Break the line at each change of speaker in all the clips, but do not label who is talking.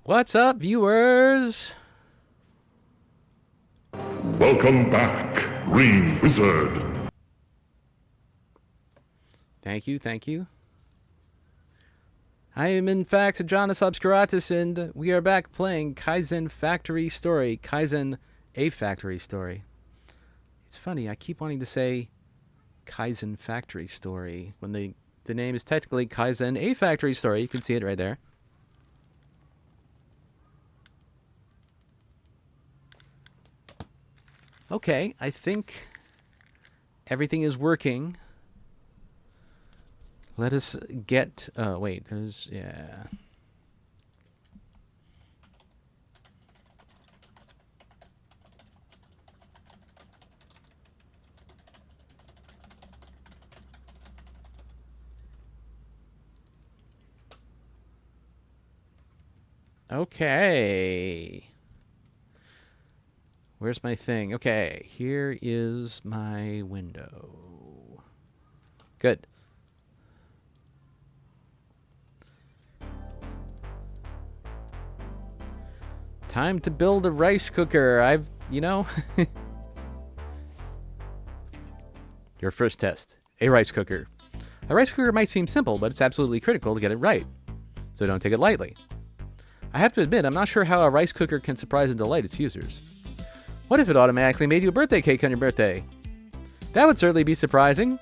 What's up, viewers?
Welcome back, Green Wizard.
Thank you, thank you. I am in fact Jonas Obscuratus, and we are back playing Kaizen Factory Story. Kaizen A Factory Story. It's funny, I keep wanting to say Kaizen Factory Story when the name is technically Kaizen A Factory Story. You can see it right there. Okay, I think everything is working. Let us get... Oh, wait, there's... Yeah. Okay. Where's my thing? Okay, here is my window. Good. Time to build a rice cooker. Your first test. A rice cooker. A rice cooker might seem simple, but it's absolutely critical to get it right. So don't take it lightly. I have to admit, I'm not sure how a rice cooker can surprise and delight its users. What if it automatically made you a birthday cake on your birthday? That would certainly be surprising.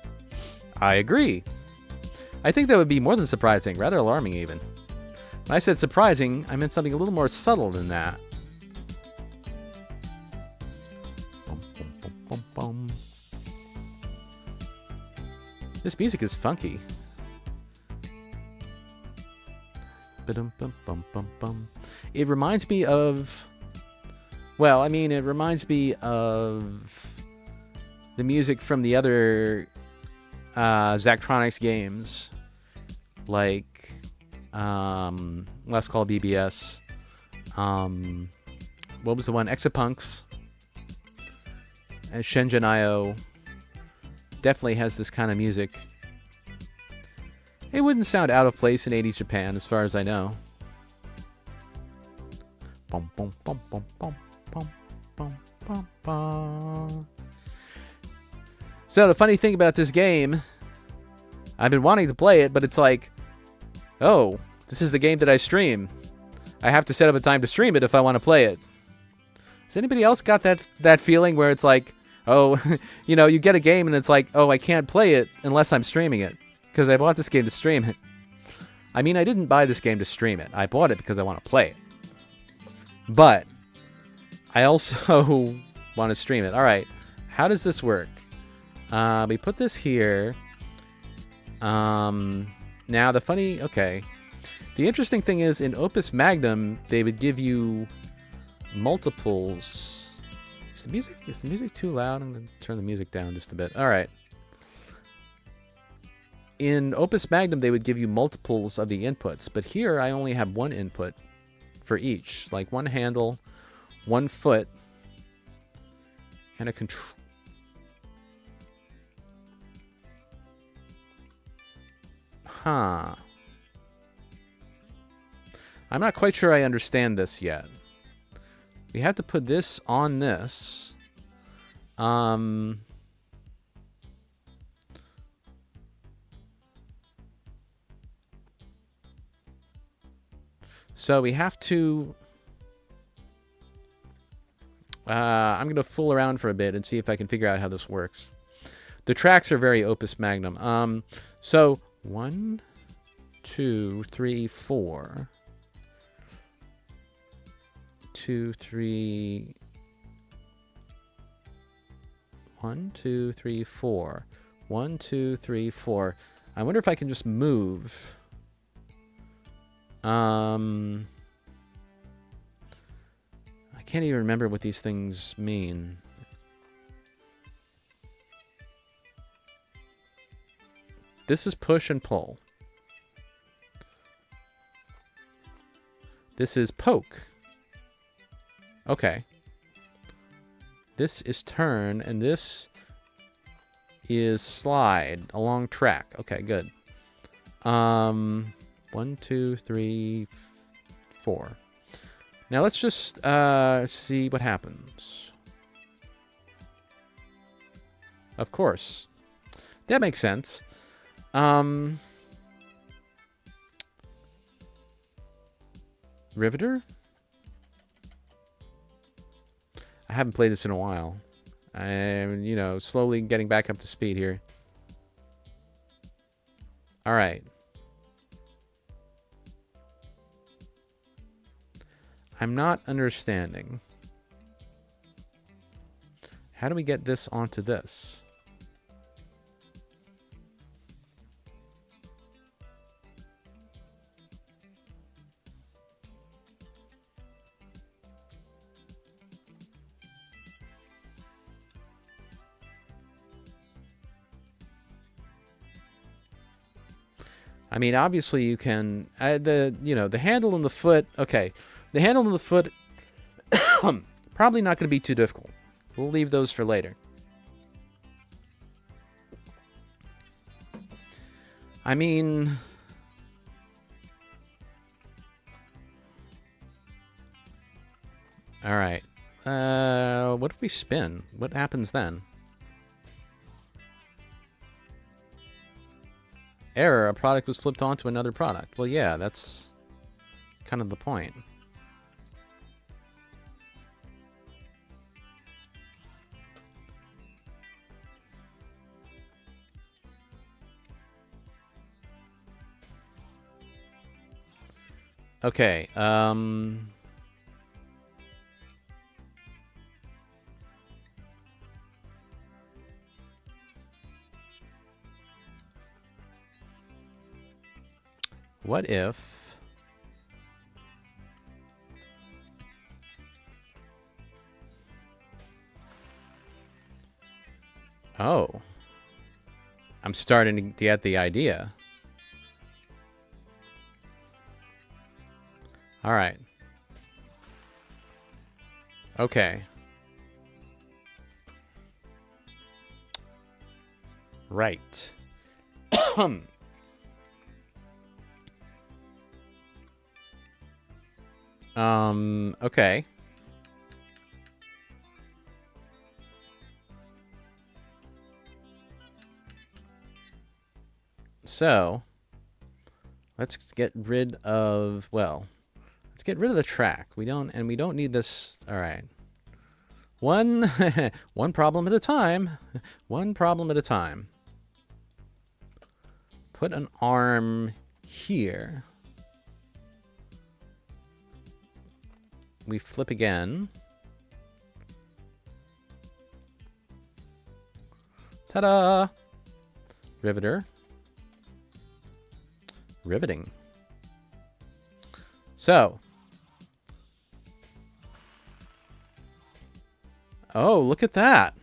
I agree. I think that would be more than surprising, rather alarming even. When I said surprising, I meant something a little more subtle than that. Bum, bum, bum, bum, bum. This music is funky. Ba-dum, bum, bum, bum, bum. It reminds me of... Well, I mean, it reminds me of the music from the other Zachlike games, like Let's Call BBS. What was the one? Exapunks and Shenzhen IO. Definitely has this kind of music. It wouldn't sound out of place in 80s Japan, as far as I know. Bum, bum, bum, bum, bum. Bum, bum, bum, bum. So the funny thing about this game, I've been wanting to play it, but it's like, oh, this is the game that I stream. I have to set up a time to stream it if I want to play it. Has anybody else got that feeling where it's like, oh, you get a game and it's like, oh, I can't play it unless I'm streaming it because I bought this game to stream it. I mean, I didn't buy this game to stream it. I bought it because I want to play it. But I also want to stream it. All right. How does this work? We put this here. Now, okay. The interesting thing is, in Opus Magnum, they would give you multiples. Is the music too loud? I'm going to turn the music down just a bit. All right. In Opus Magnum, they would give you multiples of the inputs. But here, I only have one input for each. Like one handle, one foot, and a control. Huh. I'm not quite sure I understand this yet. We have to put this on this. So we have to... I'm going to fool around for a bit and see if I can figure out how this works. The tracks are very Opus Magnum. So 1, 2, 3, 4. 2, 3. 1, 2, 3, 4. 1, 2, 3, 4. I wonder if I can just move. I can't even remember what these things mean. This is push and pull. This is poke. Okay. This is turn, and this is slide along track. Okay, good. 1, 2, 3, 4. Now let's just see what happens. Of course. That makes sense. Riveter? I haven't played this in a while. I'm, you know, slowly getting back up to speed here. Alright. I'm not understanding. How do we get this onto this? I mean, obviously you can the handle and the foot. Okay, the handle and the foot probably not going to be too difficult. We'll leave those for later. I mean, all right. What if we spin? What happens then? Error, a product was flipped onto another product. Well, yeah, that's kind of the point. Okay, what if... Oh. I'm starting to get the idea. All right. Okay. Right. Okay. So, let's get rid of, well, let's get rid of the track. We don't need this. All right. One problem at a time. One problem at a time. Put an arm here. We flip again. Ta-da! Riveter. Riveting. So. Oh, look at that.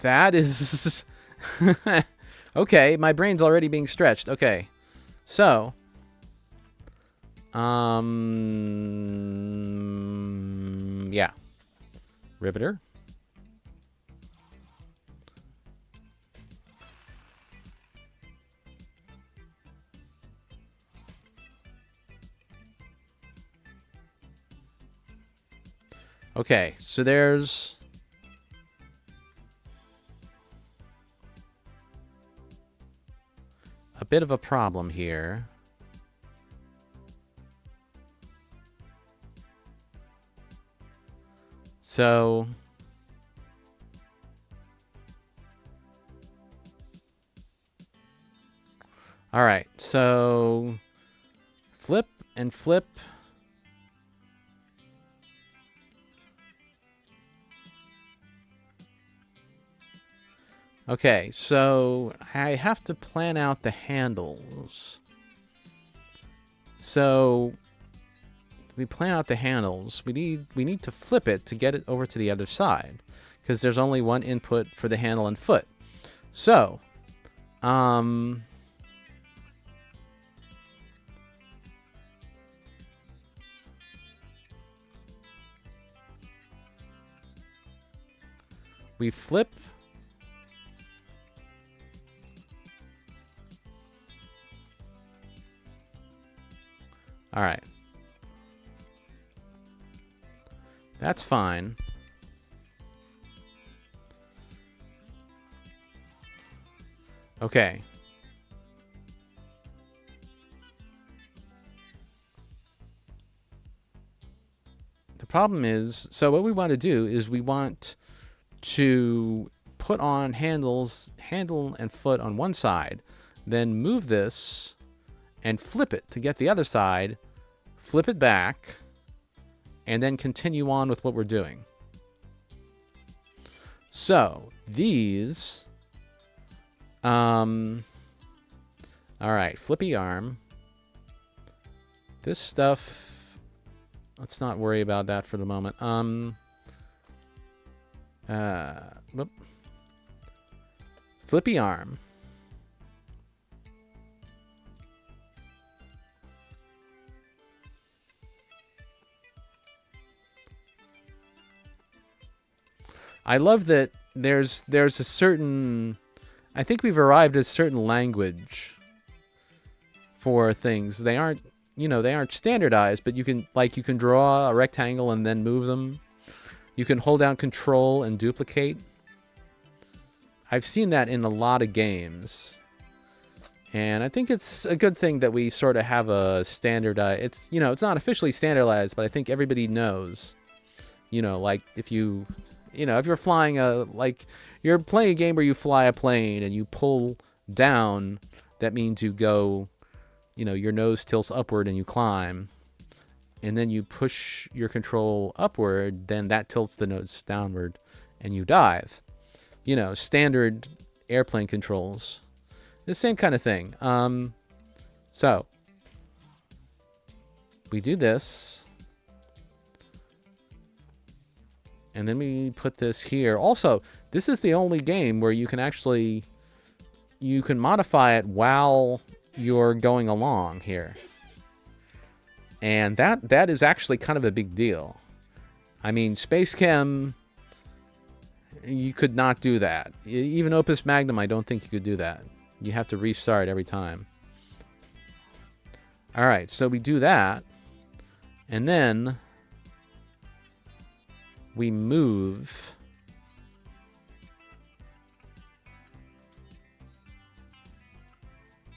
That is... Okay, my brain's already being stretched. Okay. So. Yeah. Riveter. Okay, so there's... a bit of a problem here. So... Alright, so... flip and flip... Okay, so I have to plan out the handles. So we plan out the handles. We need to flip it to get it over to the other side, because there's only one input for the handle and foot. So, we flip. All right. That's fine. Okay. The problem is, so what we want to do is we want to put on handle and foot on one side, then move this and flip it to get the other side, flip it back, and then continue on with what we're doing. So these, all right, flippy arm. This stuff, let's not worry about that for the moment. Whoop. Flippy arm. I love that there's a certain, I think we've arrived at a certain language for things. They aren't, they aren't standardized, but you can draw a rectangle and then move them. You can hold down control and duplicate. I've seen that in a lot of games. And I think it's a good thing that we sort of have a standardized, it's not officially standardized, but I think everybody knows, like if if you're flying you're playing a game where you fly a plane and you pull down, that means you go, your nose tilts upward and you climb. And then you push your control upward, then that tilts the nose downward and you dive. Standard airplane controls. The same kind of thing. So we do this. And then we put this here. Also, this is the only game where you can modify it while you're going along here. And that is actually kind of a big deal. I mean, Space Chem, you could not do that. Even Opus Magnum, I don't think you could do that. You have to restart every time. All right, so we do that. And then we move.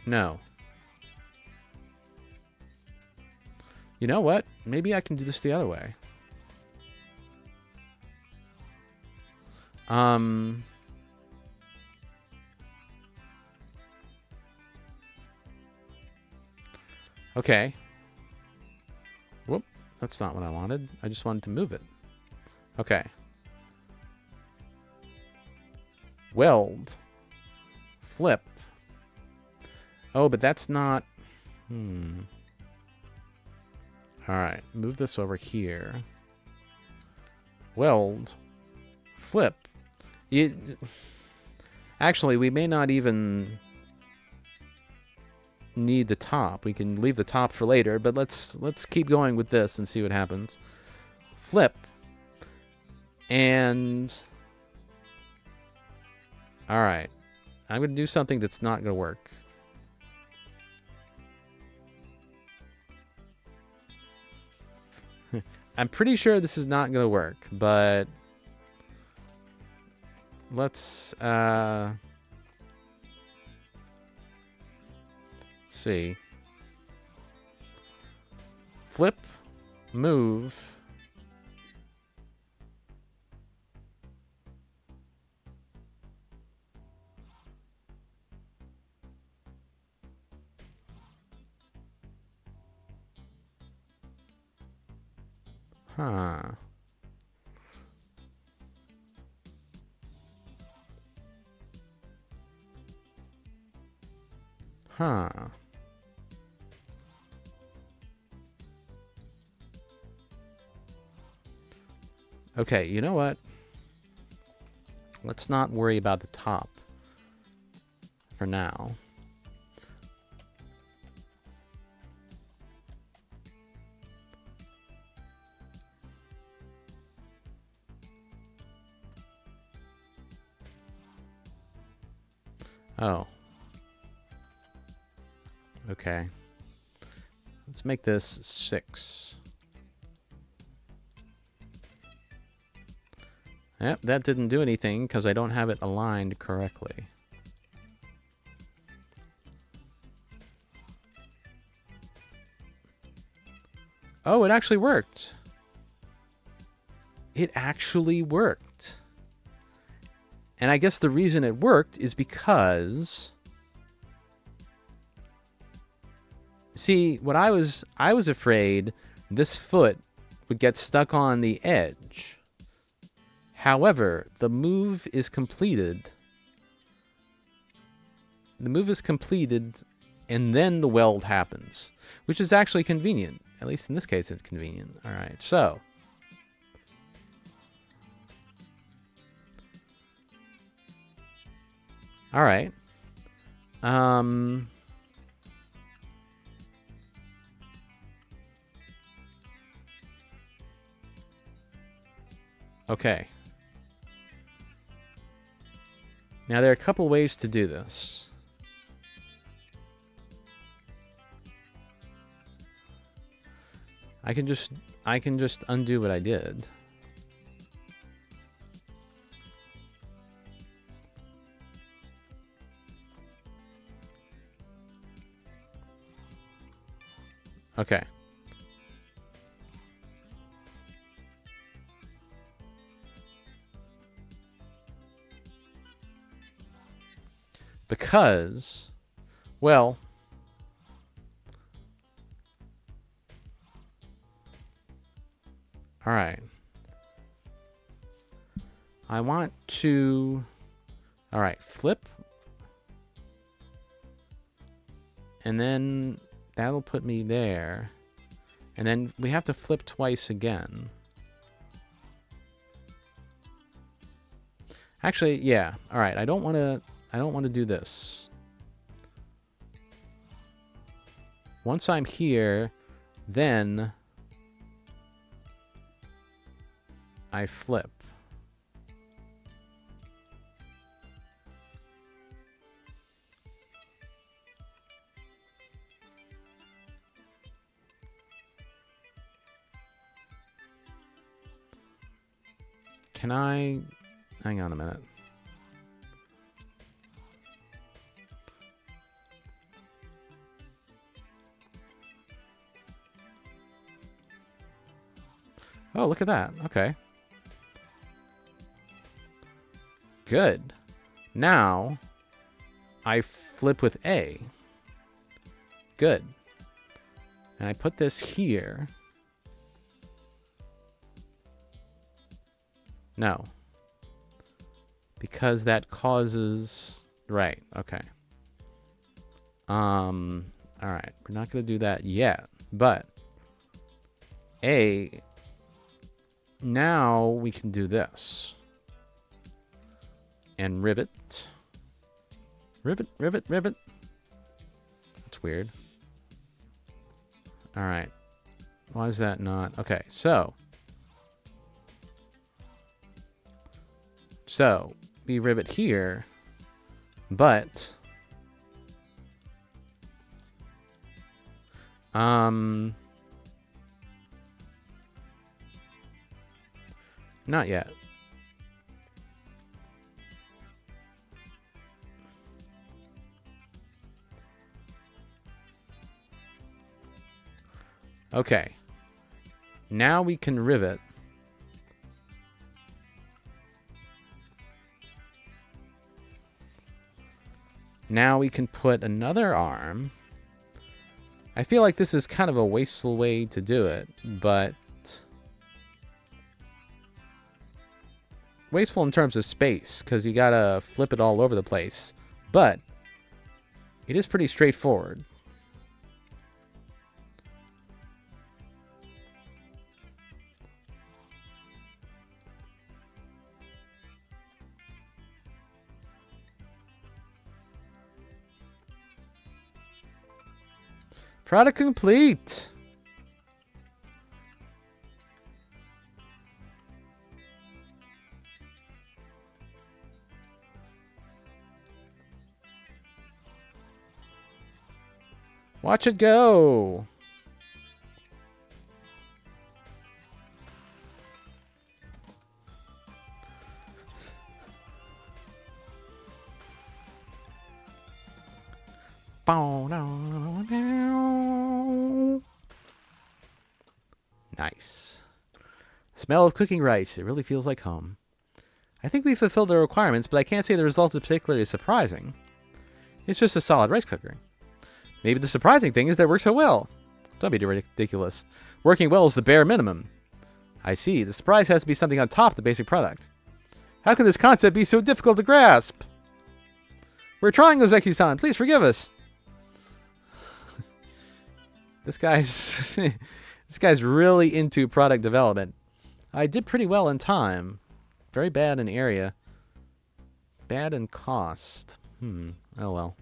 No. You know what? Maybe I can do this the other way. Okay. Whoop. That's not what I wanted. I just wanted to move it. Okay. Weld. Flip. Oh, but that's not... Alright, move this over here. Weld. Flip. Actually, we may not even need the top. We can leave the top for later, but let's keep going with this and see what happens. Flip. And... Alright. I'm going to do something that's not going to work. I'm pretty sure this is not going to work, but let's see. Flip, move. Huh. Huh. Okay, you know what? Let's not worry about the top for now. Oh. Okay. Let's make this 6. Yep, that didn't do anything because I don't have it aligned correctly. Oh, it actually worked. It actually worked. And I guess the reason it worked is because... See, what I was afraid this foot would get stuck on the edge. However, the move is completed. The move is completed, and then the weld happens, which is actually convenient. At least in this case, it's convenient. All right, so. All right. Okay. Now, there are a couple ways to do this. I can just undo what I did. Okay. Because, well, all right. I want to, all right, flip. And then that'll put me there. And then we have to flip twice again. Actually, yeah. All right, I don't want to do this. Once I'm here, then I flip. Can I... Hang on a minute. Oh, look at that. Okay. Good. Now, I flip with A. Good. And I put this here. No. Because that causes... Right, okay. Alright, we're not going to do that yet. But, A... Now we can do this. And rivet. Rivet, rivet, rivet. That's weird. Alright. Why is that not... Okay, so... So, we rivet here, but... Not yet. Okay. Now we can rivet. Now we can put another arm. I feel like this is kind of a wasteful way to do it, but... Wasteful in terms of space, because you gotta flip it all over the place. But it is pretty straightforward. Product complete! Watch it go! Nice. Smell of cooking rice. It really feels like home. I think we fulfilled the requirements, but I can't say the result is particularly surprising. It's just a solid rice cooker. Maybe the surprising thing is that it works so well. Don't be ridiculous. Working well is the bare minimum. I see. The surprise has to be something on top of the basic product. How can this concept be so difficult to grasp? We're trying, Ozeki-san. Please forgive us. This guy's really into product development. I did pretty well in time. Very bad in area. Bad in cost. Oh well.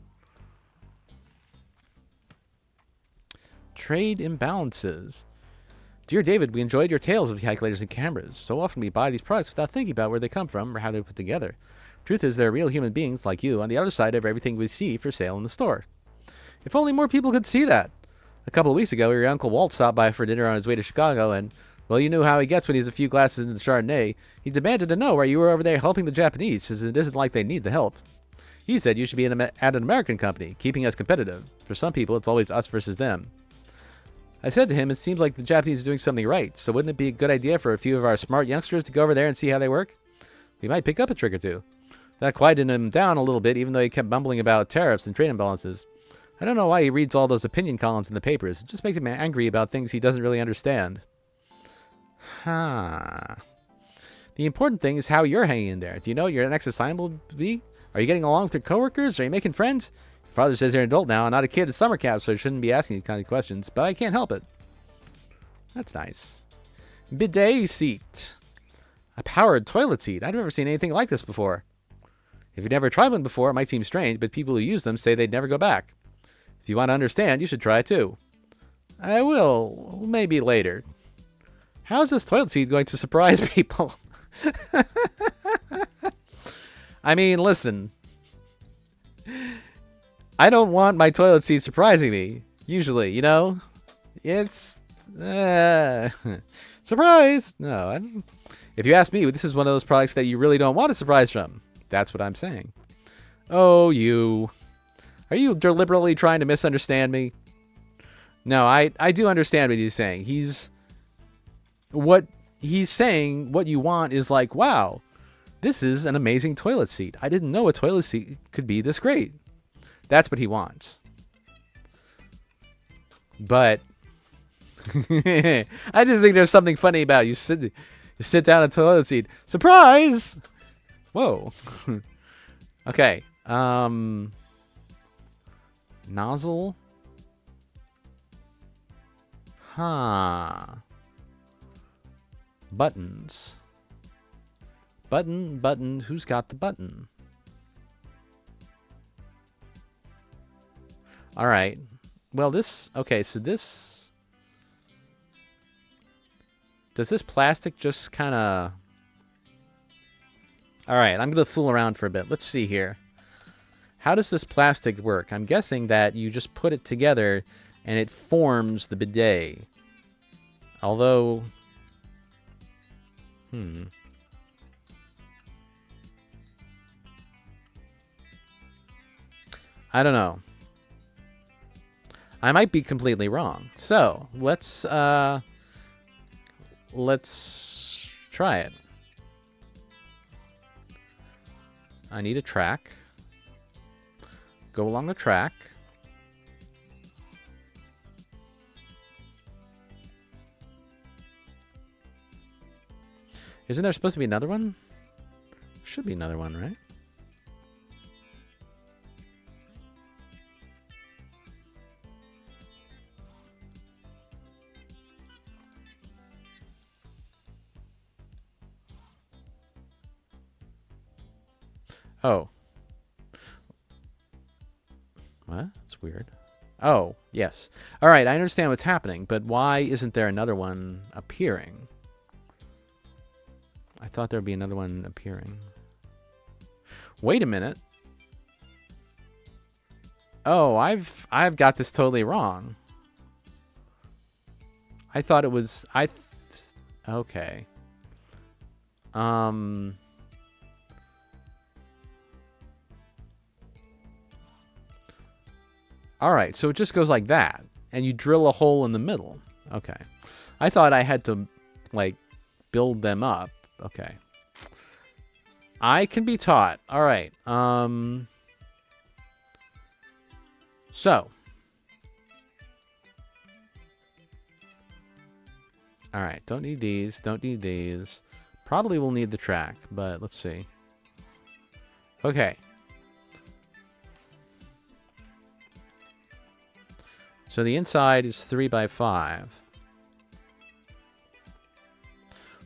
Trade imbalances. Dear David, we enjoyed your tales of calculators and cameras. So often we buy these products without thinking about where they come from or how they're put together. Truth is, there are real human beings like you on the other side of everything we see for sale in the store. If only more people could see that. A couple of weeks ago, your Uncle Walt stopped by for dinner on his way to Chicago, and, well, you knew how he gets when he has a few glasses into the Chardonnay. He demanded to know why you were over there helping the Japanese, since it isn't like they need the help. He said you should be at an American company, keeping us competitive. For some people, it's always us versus them. I said to him, it seems like the Japanese are doing something right, so wouldn't it be a good idea for a few of our smart youngsters to go over there and see how they work? We might pick up a trick or two. That quieted him down a little bit, even though he kept mumbling about tariffs and trade imbalances. I don't know why he reads all those opinion columns in the papers. It just makes him angry about things he doesn't really understand. The important thing is how you're hanging in there. Do you know what your next assignment will be? Are you getting along with your coworkers? Are you making friends? Your father says you're an adult now, not a kid at summer camp, so I shouldn't be asking these kind of questions, but I can't help it. That's nice. Bidet seat. A powered toilet seat. I've never seen anything like this before. If you've never tried one before, it might seem strange, but people who use them say they'd never go back. If you want to understand, you should try it too. I will, maybe later. How is this toilet seat going to surprise people? I mean, listen. I don't want my toilet seat surprising me, usually, you know? It's... surprise! No, if you ask me, this is one of those products that you really don't want a surprise from. That's what I'm saying. Oh, you. Are you deliberately trying to misunderstand me? No, I do understand what he's saying. What he's saying, what you want is like, wow, this is an amazing toilet seat. I didn't know a toilet seat could be this great. That's what he wants. But I just think there's something funny about it. You sit down in a toilet seat. Surprise! Whoa. Okay. Nozzle. Buttons. Button. Who's got the button? All right. Well, okay, so this... Does this plastic just kind of... All right, I'm going to fool around for a bit. Let's see here. How does this plastic work? I'm guessing that you just put it together and it forms the bidet. Although... I don't know. I might be completely wrong. So, let's try it. I need a track. Go along the track. Isn't there supposed to be another one? Should be another one, right? Oh. What? That's weird. Oh, yes. All right, I understand what's happening, but why isn't there another one appearing? I thought there'd be another one appearing. Wait a minute. Oh, I've got this totally wrong. I thought it was okay. All right, so it just goes like that, and you drill a hole in the middle. Okay. I thought I had to, like, build them up. Okay. I can be taught. All right. So. All right. Don't need these. Don't need these. Probably will need the track, but let's see. Okay. So the inside is 3 by 5.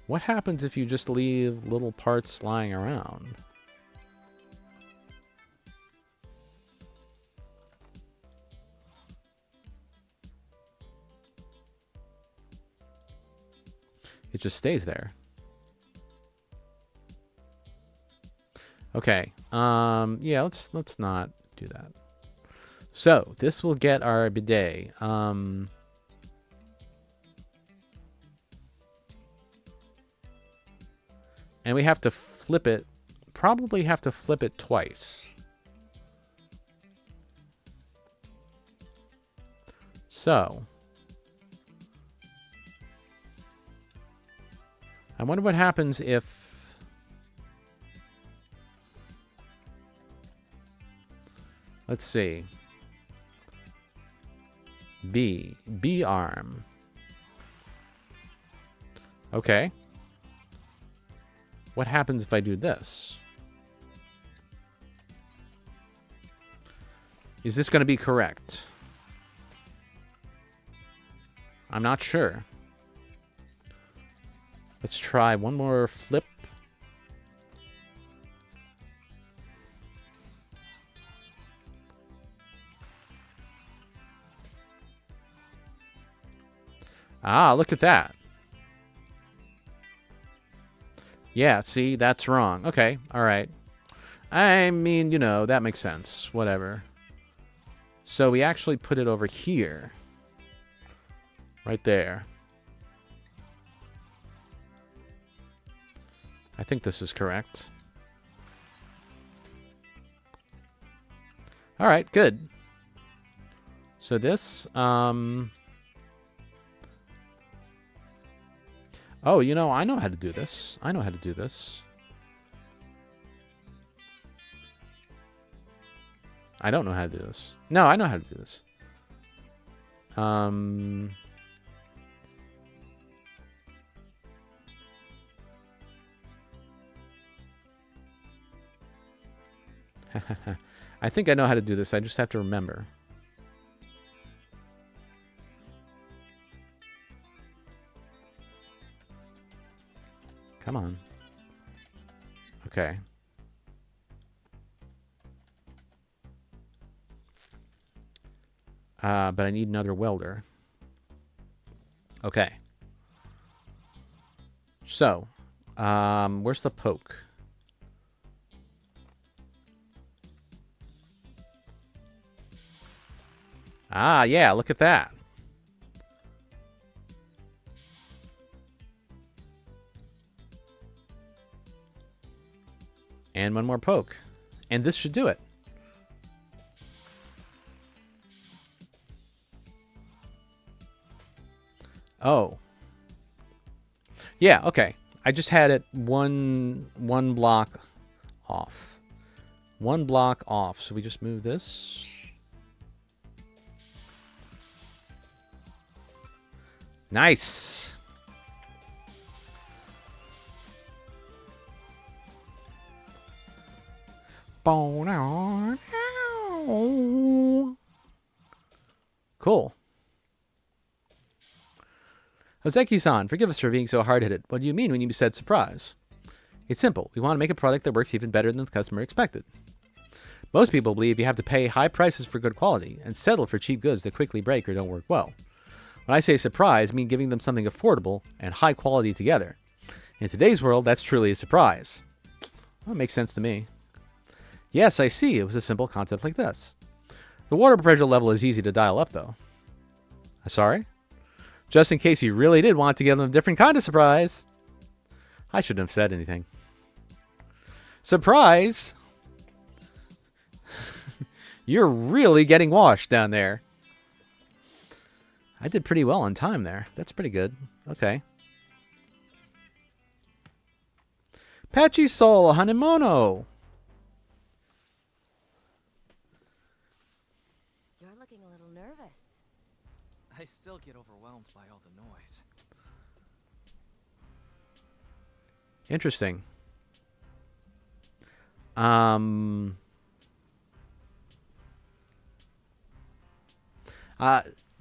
What happens if you just leave little parts lying around? It just stays there. Okay. Yeah, let's not do that. So, this will get our bidet. And we have to flip it. Probably have to flip it twice. So. I wonder what happens if... Let's see. B arm. Okay. What happens if I do this? Is this going to be correct? I'm not sure. Let's try one more flip. Ah, look at that. Yeah, see, that's wrong. Okay, all right. I mean, you know, that makes sense. Whatever. So we actually put it over here. Right there. I think this is correct. All right, good. So this, oh, you know, I know how to do this. I know how to do this. I don't know how to do this. No, I know how to do this. I think I know how to do this. I just have to remember. Come on. Okay. But I need another welder. Okay. So, where's the poke? Ah, yeah, look at that. And one more poke. And this should do it. Oh. Yeah, okay. I just had it one block off. One block off. So we just move this. Nice. Cool. Hoseki-san, forgive us for being so hard-headed. What do you mean when you said surprise? It's simple. We want to make a product that works even better than the customer expected. Most people believe you have to pay high prices for good quality and settle for cheap goods that quickly break or don't work well. When I say surprise, I mean giving them something affordable and high quality together. In today's world, that's truly a surprise. Well, that makes sense to me. Yes, I see. It was a simple concept like this. The water pressure level is easy to dial up, though. Sorry? Just in case you really did want to give them a different kind of surprise. I shouldn't have said anything. Surprise! You're really getting washed down there. I did pretty well on time there. That's pretty good. Okay. Patchy Soul Hanemono.
You're looking a little nervous.
I still get overwhelmed by all the noise.
Interesting.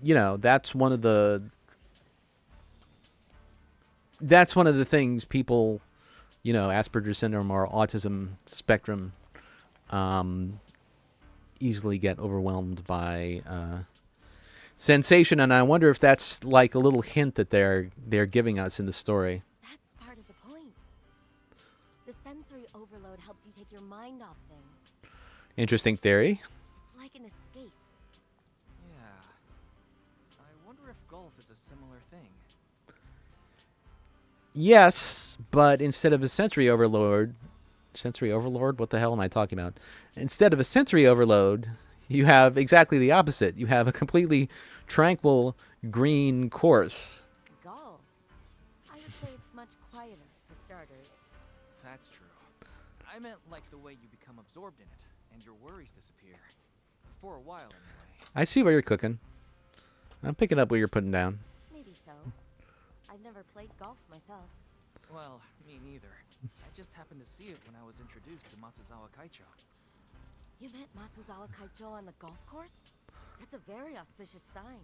You know, that's one of the things people, you know, Asperger's syndrome or autism spectrum, easily get overwhelmed by sensation, and I wonder if that's like a little hint that they're giving us in the story.
That's part of the point. The sensory overload helps you take your mind off things.
Interesting theory.
It's like an escape.
Yeah. I wonder if golf is a similar thing.
Yes, but instead of a sensory overload, what the hell am I talking about? Instead of a sensory overload, you have exactly the opposite. You have a completely tranquil green course.
Golf. I would say it's much quieter, for starters.
That's true. I meant like the way you become absorbed in it, and your worries disappear. For a while, anyway.
I see what you're cooking. I'm picking up what you're putting down.
Maybe so. I've never played golf myself.
Well, me neither. I just happened to see it when I was introduced to Matsuzawa Kaicho.
You met Matsuzawa Kaicho on the golf course? That's a very auspicious sign.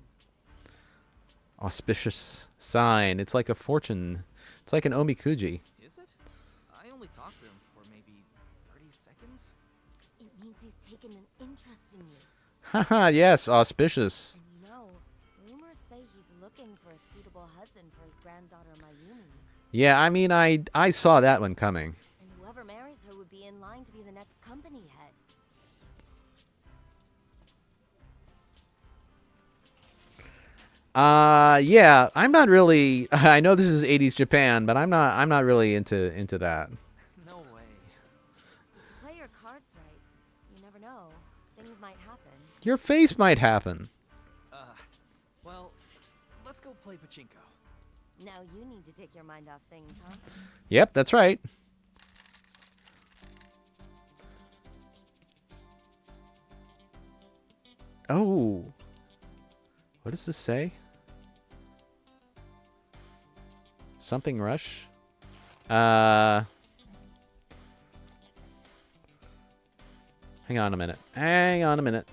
Auspicious sign. It's like a fortune. It's like an omikuji.
Is it? I only talked to him for maybe 30 seconds.
It means he's taken an interest in you.
Haha, yes, auspicious.
And you know, rumors say he's looking for a suitable husband for his granddaughter Mayumi.
Yeah, I mean, I saw that one coming.
And whoever marries her would be in line to be the next company head.
Yeah, I'm not really. I know this is 80s Japan, but I'm not really into that.
No way.
Play your cards right. You never know. Things might happen.
Your face might happen.
Well, let's go play pachinko.
Now you need to take your mind off things, huh?
Yep, that's right. Oh. What does this say? Something rush? Hang on a minute. Hang on a minute.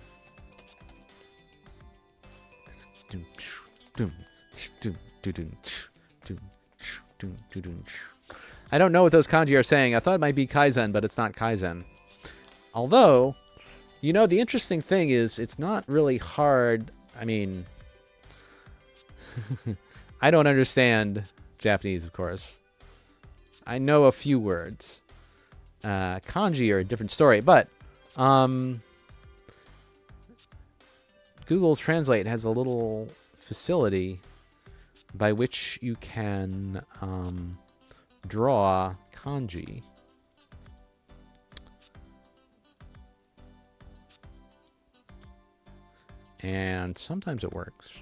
I don't know what those kanji are saying. I thought it might be Kaizen, but it's not Kaizen. Although, you know, the interesting thing is it's not really hard. I mean, I don't understand Japanese, of course. I know a few words. Kanji are a different story, but Google Translate has a little facility by which you can draw kanji. And sometimes it works.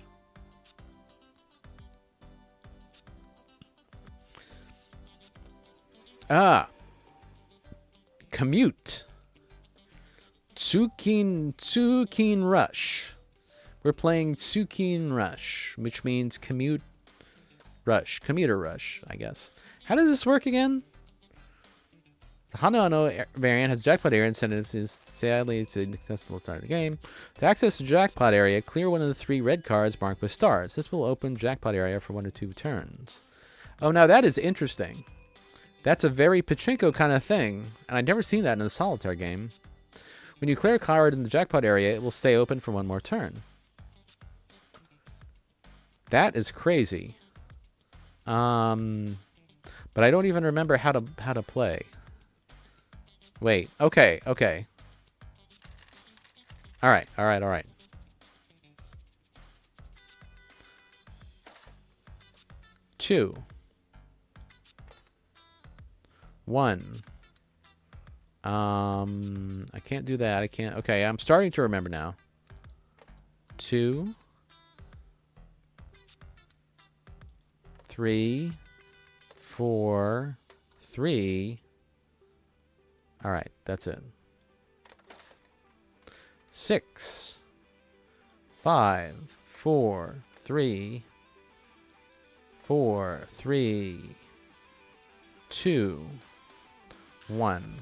Commute. Tsukin Rush. We're playing Tsukin Rush, which means commuter rush, I guess. How does this work again? The Hana-no variant has jackpot area and sentences. Sadly, it's inaccessible to start the game. To access the jackpot area, clear one of the 3 red cards marked with stars. This will open jackpot area for 1 or 2 turns. Oh, now that is interesting. That's a very pachinko kind of thing, and I'd never seen that in a solitaire game. When you clear a card in the jackpot area, it will stay open for 1 more turn. That is crazy. But I don't even remember how to play. Wait. Okay. All right. Two. 1. I can't do that. I can't. Okay, I'm starting to remember now. 2, 3, 4, 3. All right, that's it. 6, 5, 4, 3, 4, 3, 2, 1.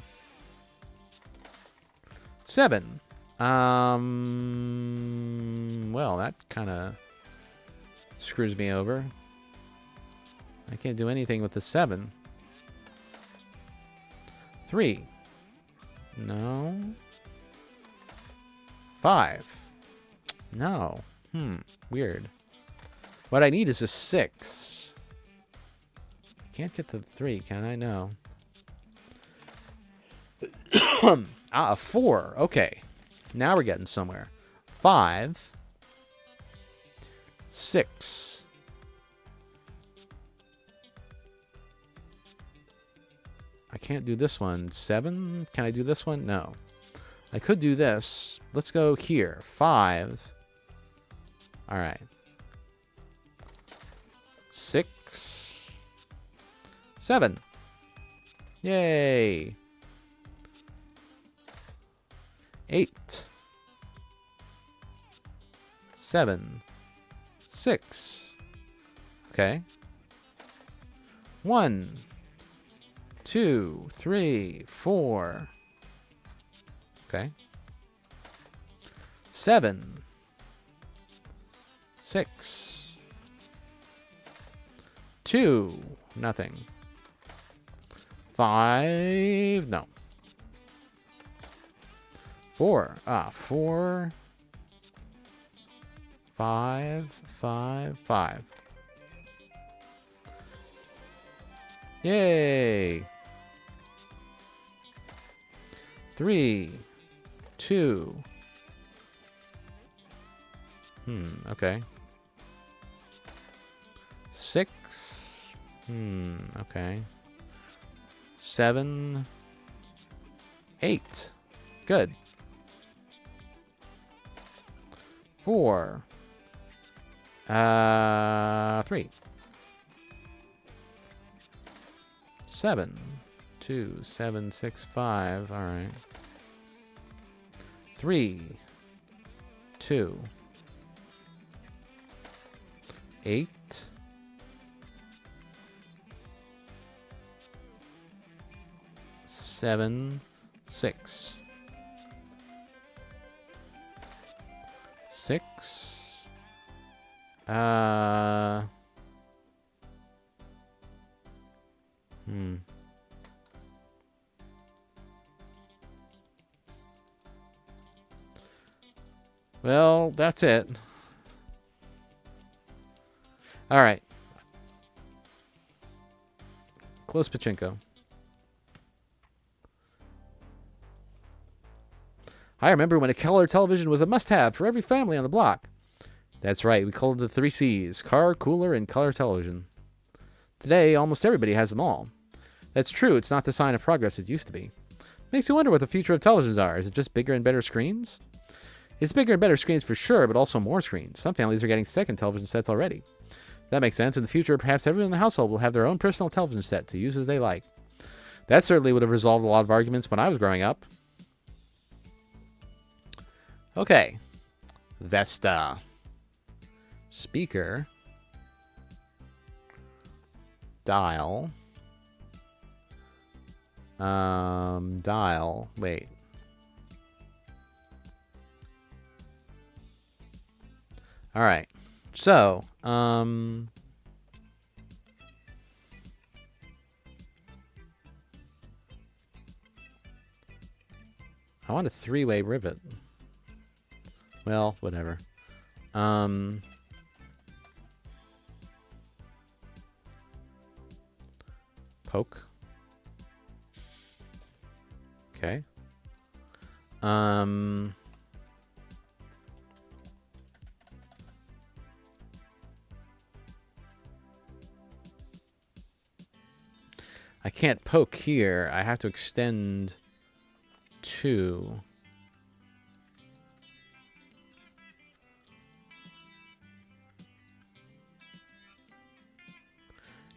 7. Well, that kind of screws me over. I can't do anything with the 7. 3. No. 5. No. Weird. What I need is a 6. Can't get the 3, can I? No. A 4. Okay. Now we're getting somewhere. 5. 6. I can't do this one. 7. Can I do this one? No. I could do this. Let's go here. 5. All right. 6. 7. Yay. 8. 7. 6. Okay. 1, 2, 3, 4. Okay. 7. 6. 2. Nothing. 5. No. 4. 4. 5. 5. 5. Yay. 3. 2. Okay. 6. Okay. 7. 8. Good. 4. 3. 7. 2, 7, 6, 5. All right. 3. 2. 8. 7. 6. 6. Well, that's it. All right. Close pachinko. I remember when a color television was a must-have for every family on the block. That's right, we called it the 3 C's: car, cooler, and color television. Today, almost everybody has them all. That's true, it's not the sign of progress it used to be. Makes you wonder what the future of televisions are. Is it just bigger and better screens? It's bigger and better screens for sure, but also more screens. Some families are getting second television sets already. That makes sense. In the future, perhaps everyone in the household will have their own personal television set to use as they like. That certainly would have resolved a lot of arguments when I was growing up. Okay. Vesta. Speaker. Dial. Dial. Wait. All right. So, I want a 3-way rivet. Well, whatever. Poke. Okay. I can't poke here. I have to extend 2.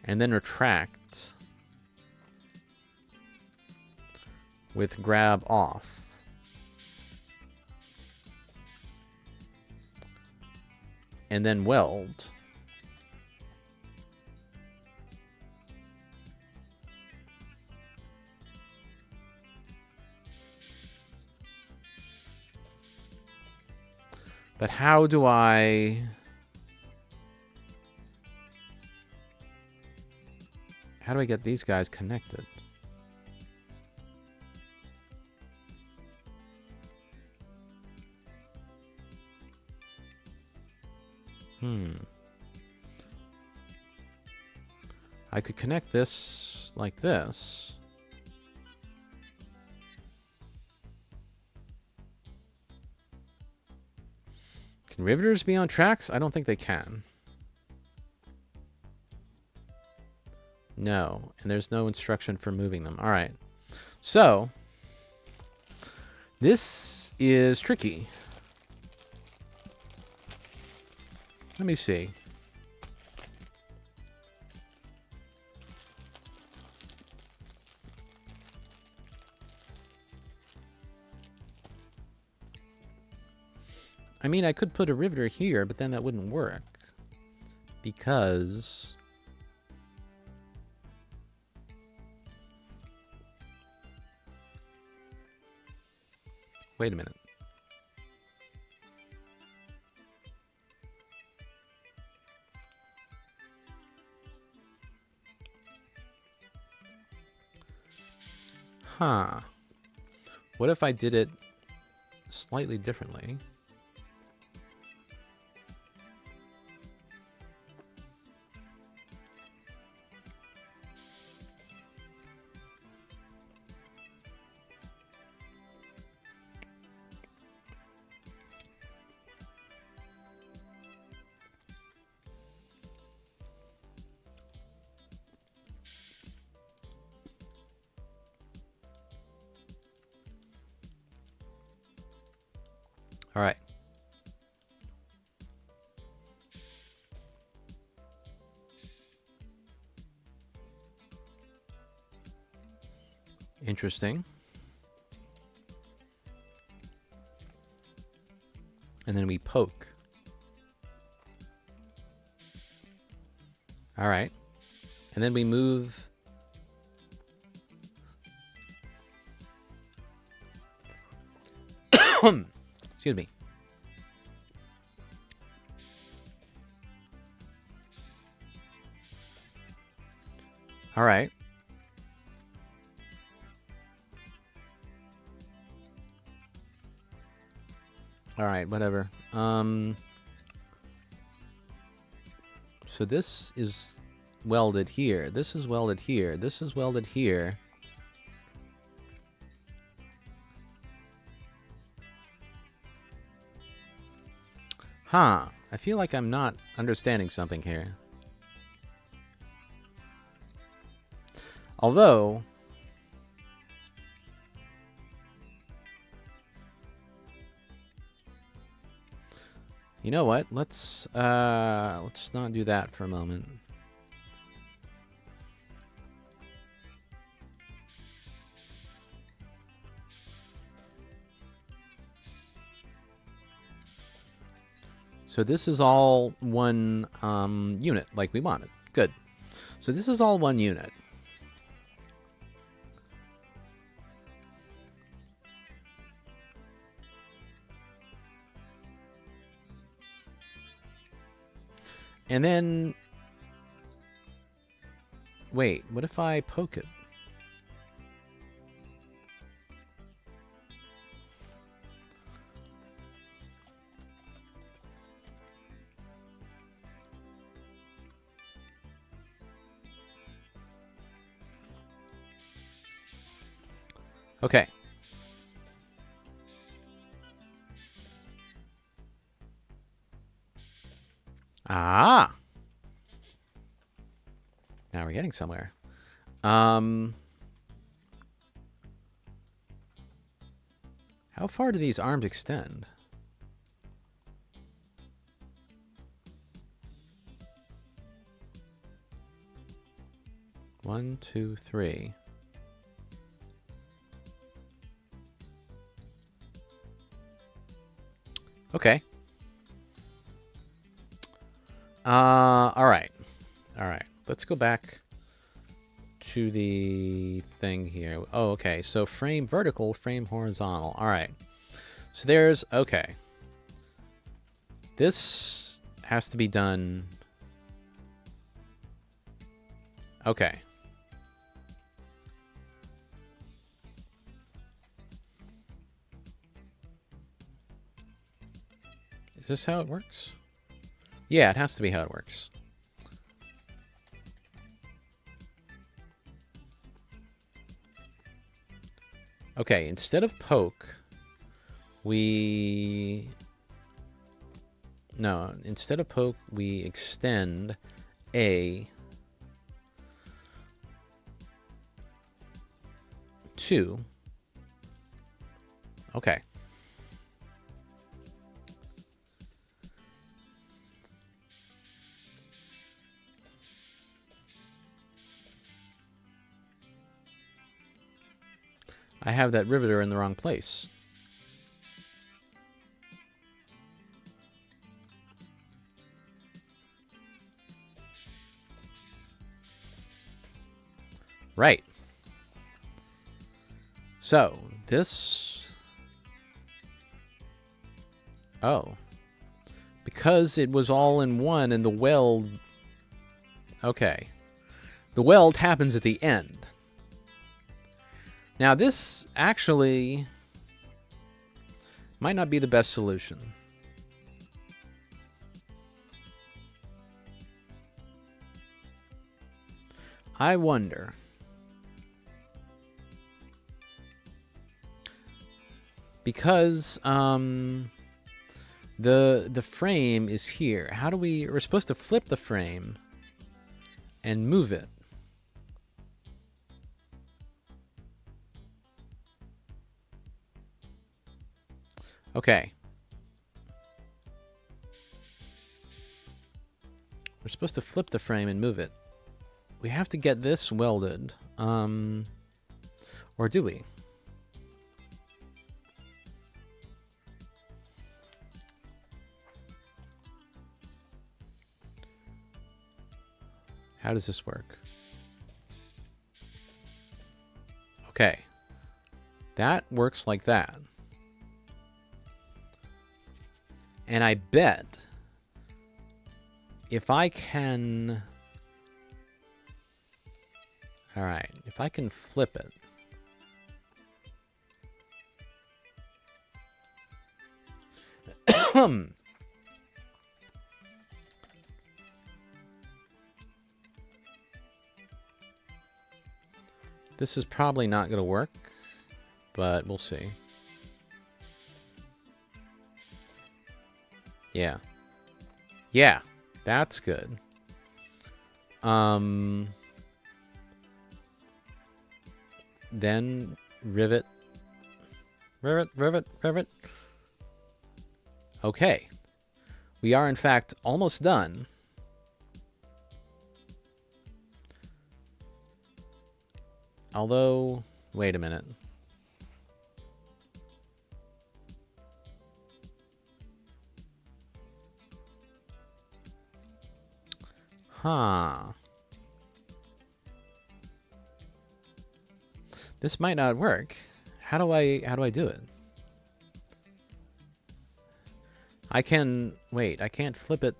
And then retract with grab off. And then weld. But how do I... How do I get these guys connected? I could connect this like this. Can riveters be on tracks? I don't think they can. No, and there's no instruction for moving them. All right. So, this is tricky. Let me see. I mean, I could put a riveter here, but then that wouldn't work. Because... Wait a minute. Huh. What if I did it slightly differently? All right. Interesting. And then we poke. All right. And then we move. Excuse me. All right. All right, whatever. So this is welded here. This is welded here. This is welded here. Huh. I feel like I'm not understanding something here. Although... You know what? Let's not do that for a moment. So this is all one unit, like we wanted. Good. So this is all one unit. And then... Wait, what if I poke it? Okay. Ah! Now we're getting somewhere. How far do these arms extend? One, two, three. Okay. All right. All right. Let's go back to the thing here. Oh, okay. So frame vertical, frame horizontal. All right. So there's, okay. This has to be done. Okay. Is this how it works? Yeah, it has to be how it works. Okay, instead of poke, we... No, instead of poke, we extend A to... Okay. I have that riveter in the wrong place. Right. So, this... Oh. Because it was all in one and the weld... Okay. The weld happens at the end. Now, this actually might not be the best solution. I wonder... Because the frame is here. How do we're supposed to flip the frame and move it. Okay. We're supposed to flip the frame and move it. We have to get this welded. Or do we? How does this work? Okay. That works like that. And I bet if I can... Alright, if I can flip it. This is probably not going to work, but we'll see. Yeah. Yeah, that's good. Then rivet. Rivet, rivet, rivet. Okay. We are, in fact, almost done. Although, wait a minute. Huh. This might not work. How do I do it? I can, wait, I can't flip it.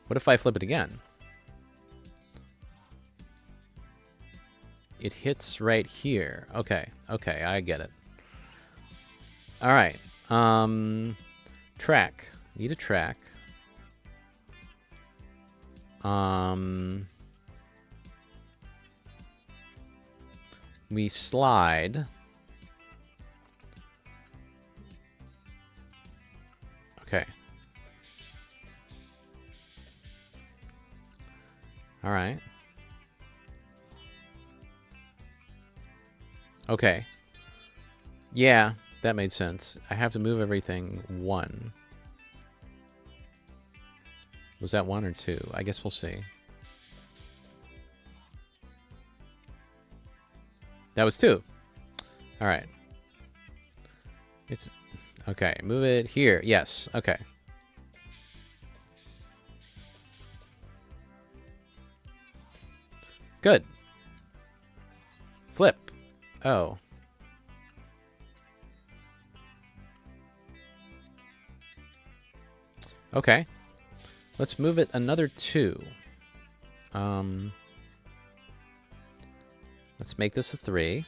What if I flip it again? It hits right here. Okay, okay, I get it. All right. Track. Need a track. We slide. Okay. All right. Okay. Yeah, that made sense. I have to move everything 1. Was that 1 or 2? I guess we'll see. That was 2. All right. It's okay. Move it here. Yes. Okay. Good. Flip. Oh. Okay. Let's move it another 2. Let's make this a 3.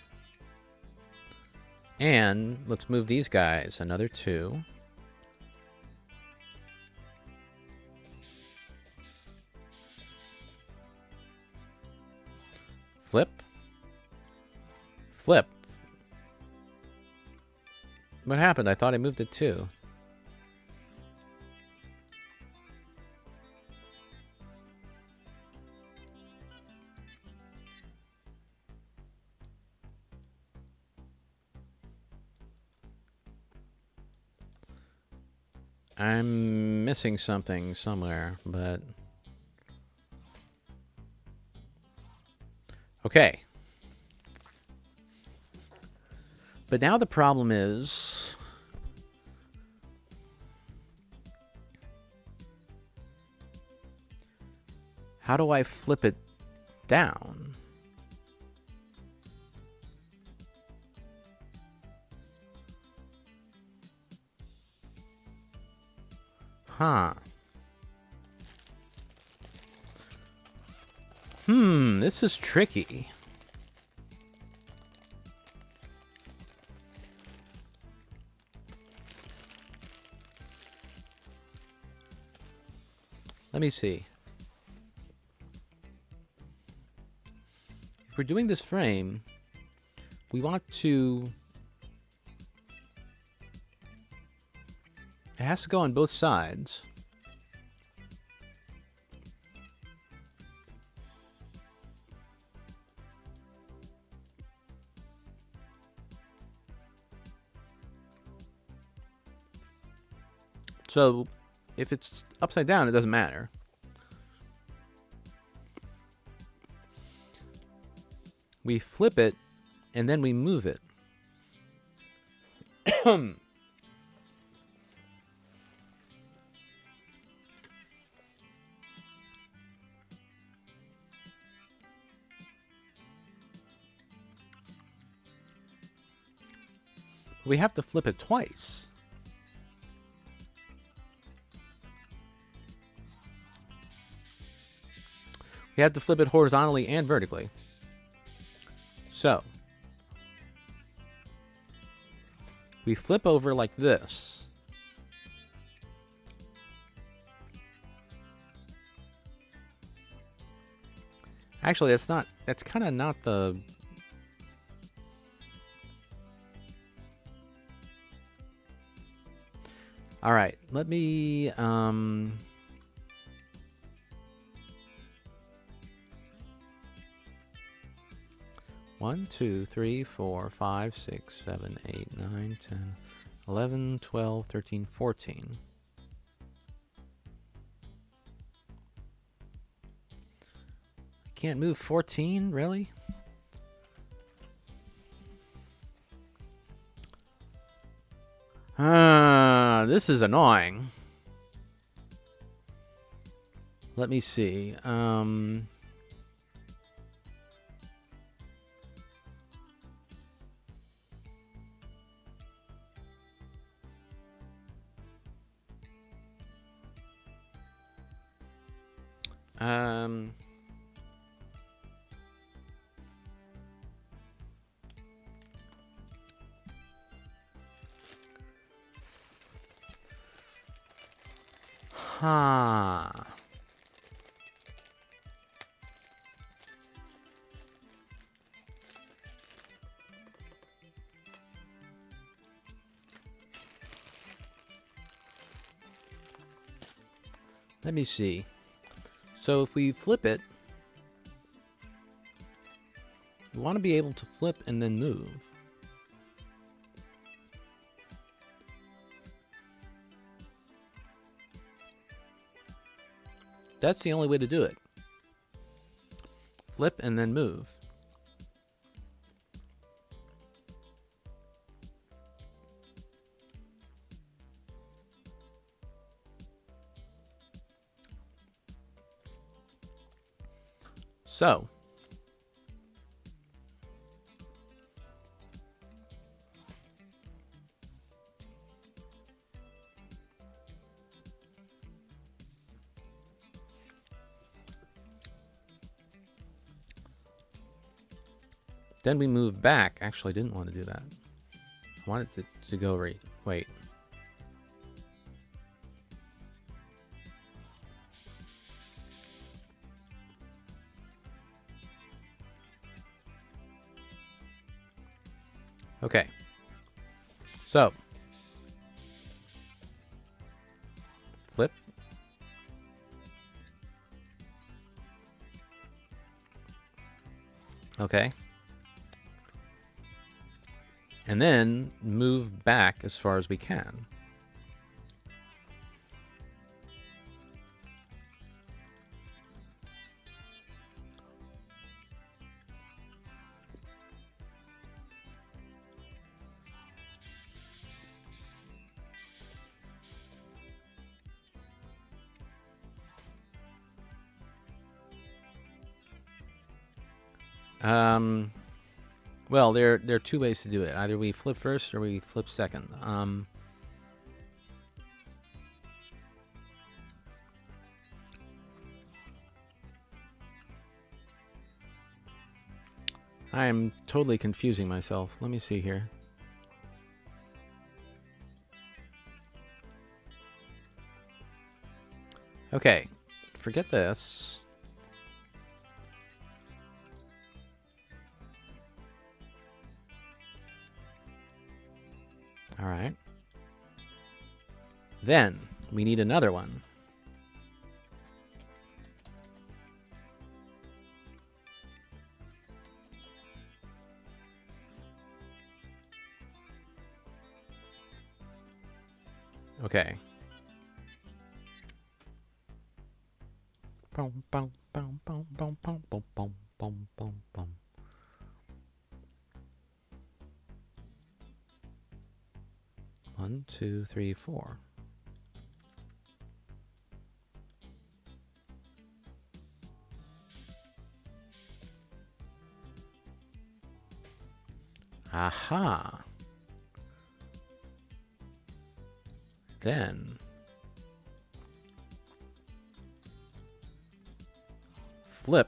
And let's move these guys another 2. Flip. Flip. What happened? I thought I moved it 2. I'm missing something somewhere, but... Okay. But now the problem is... how do I flip it down? Huh. This is tricky. Let me see. If we're doing this frame, we want to... it has to go on both sides. So, if it's upside down, it doesn't matter. We flip it, and then we move it. We have to flip it twice. We have to flip it horizontally and vertically. So, we flip over like this. Actually, that's kind of not the... All right, let me, 1, 2, 3, 4, 5, 6, 7, 8, 9, 10, 11, 12, 13, 14. Can't move 14, really? This is annoying. Let me see. Huh. Let me see. So if we flip it, we want to be able to flip and then move. That's the only way to do it. Flip and then move. So, then we move back. Actually, I didn't want to do that. I wanted to go right. Wait. Okay. So, flip. Okay. And then move back as far as we can. Well, there are two ways to do it. Either we flip first or we flip second. I am totally confusing myself. Let me see here. Okay, forget this. All right. Then we need another one. Okay. Boom, boom, boom, boom, boom, boom, boom, boom, boom, boom, boom. One, two, three, four. Aha. Then flip.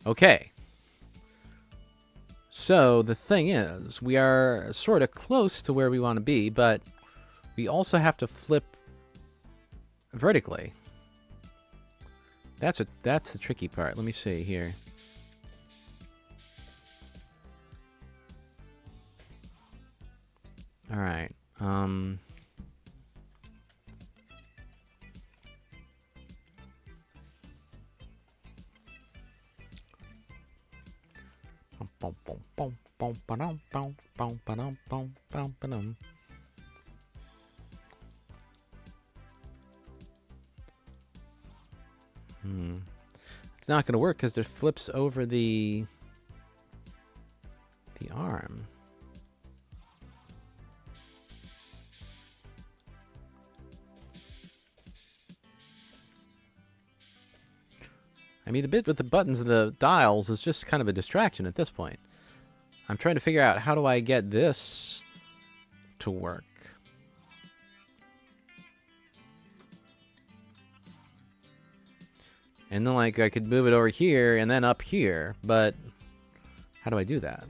Okay. So the thing is, we are sort of close to where we want to be, but we also have to flip vertically. That's the tricky part. Let me see here. All right. It's not going to work because it flips over the arm. I mean, the bit with the buttons and the dials is just kind of a distraction at this point. I'm trying to figure out how do I get this to work. And then, like, I could move it over here and then up here, but how do I do that?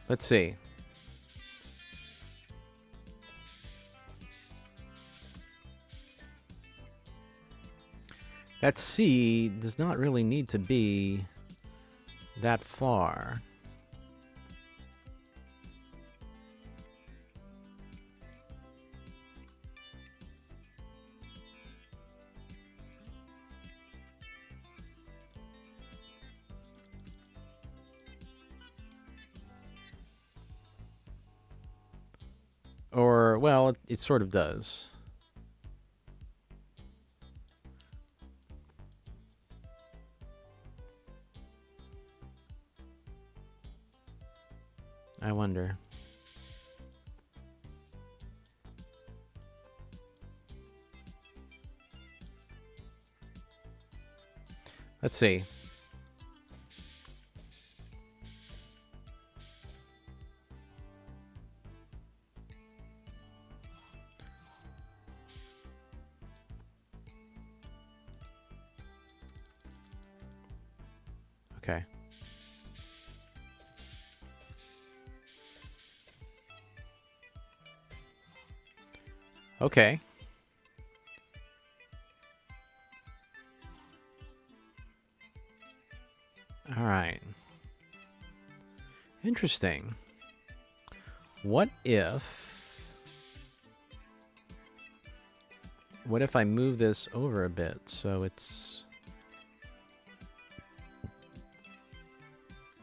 Let's see. That C does not really need to be that far. Or, well, it sort of does. I wonder. Let's see. Okay. Okay. All right. Interesting. What if I move this over a bit so it's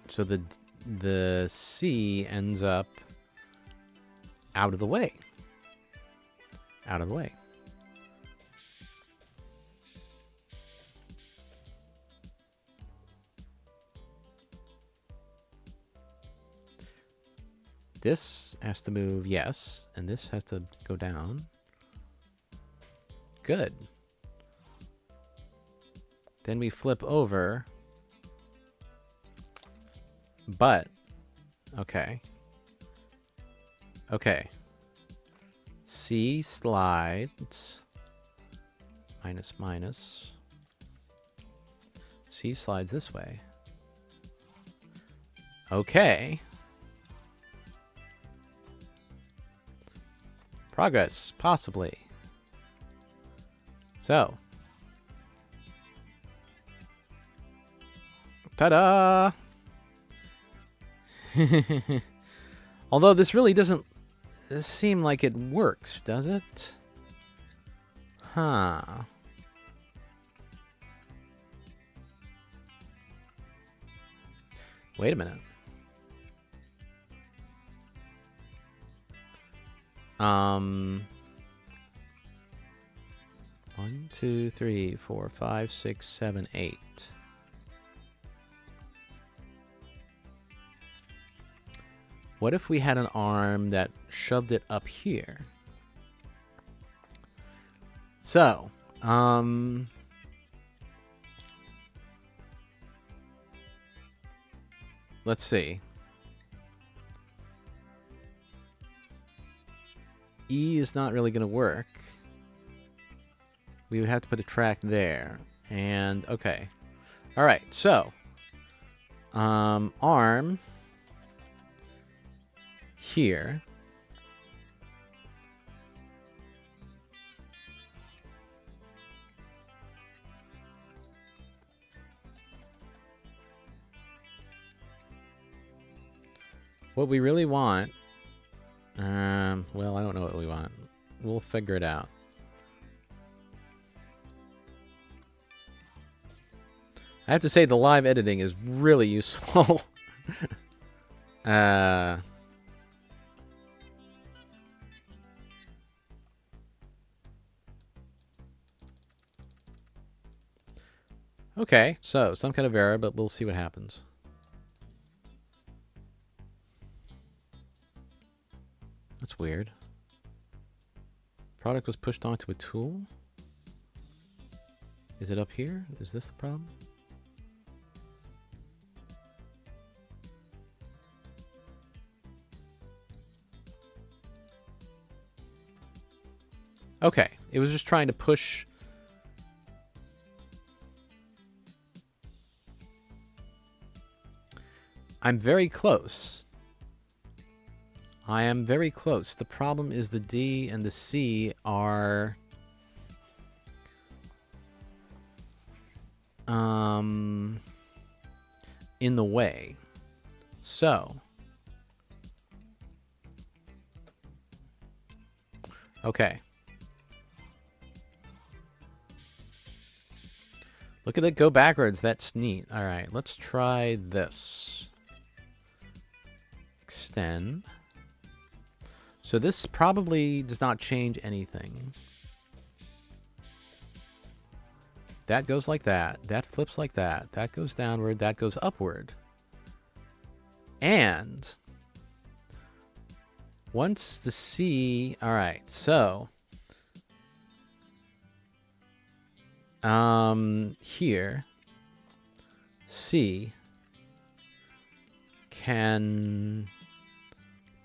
so the C ends up out of the way. Out of the way. This has to move, yes, and this has to go down. Good. Then we flip over. But, okay. Okay. C slides. Minus, minus. C slides this way. Okay. Progress, possibly. So. Ta-da! Although this really doesn't seem like it works, does it? Huh. Wait a minute. 1, 2, 3, 4, 5, 6, 7, 8. What if we had an arm that shoved it up here? So, let's see. E is not really going to work. We would have to put a track there. And, okay. Alright, so. Arm. Here. What we really want... well, I don't know what we want. We'll figure it out. I have to say the live editing is really useful. Okay, so some kind of error, but we'll see what happens. That's weird. Product was pushed onto a tool? Is it up here? Is this the problem? Okay, it was just trying to push... I'm very close. I am very close. The problem is the D and the C are... in the way. So... Okay. Look at it go backwards. That's neat. All right, let's try this. Extend. So this probably does not change anything. That goes like that. That flips like that. That goes downward. That goes upward. And once the C... All right, so... here, C can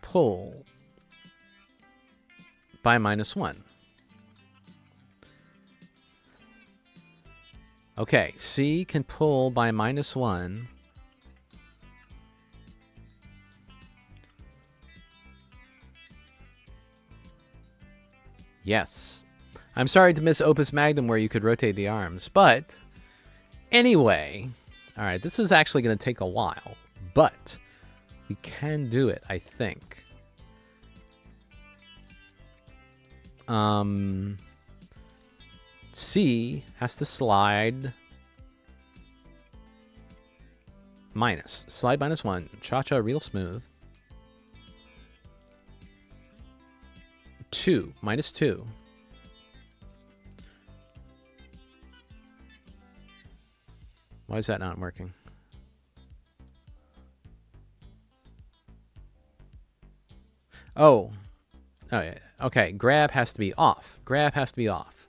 pull by -1. Okay, C can pull by -1. Yes. I'm sorry to miss Opus Magnum where you could rotate the arms, but anyway, all right, this is actually going to take a while, but we can do it, I think. C has to slide minus. Slide -1. Cha-cha real smooth. 2. -2. Why is that not working? Oh. Oh, yeah. Okay, grab has to be off. Grab has to be off.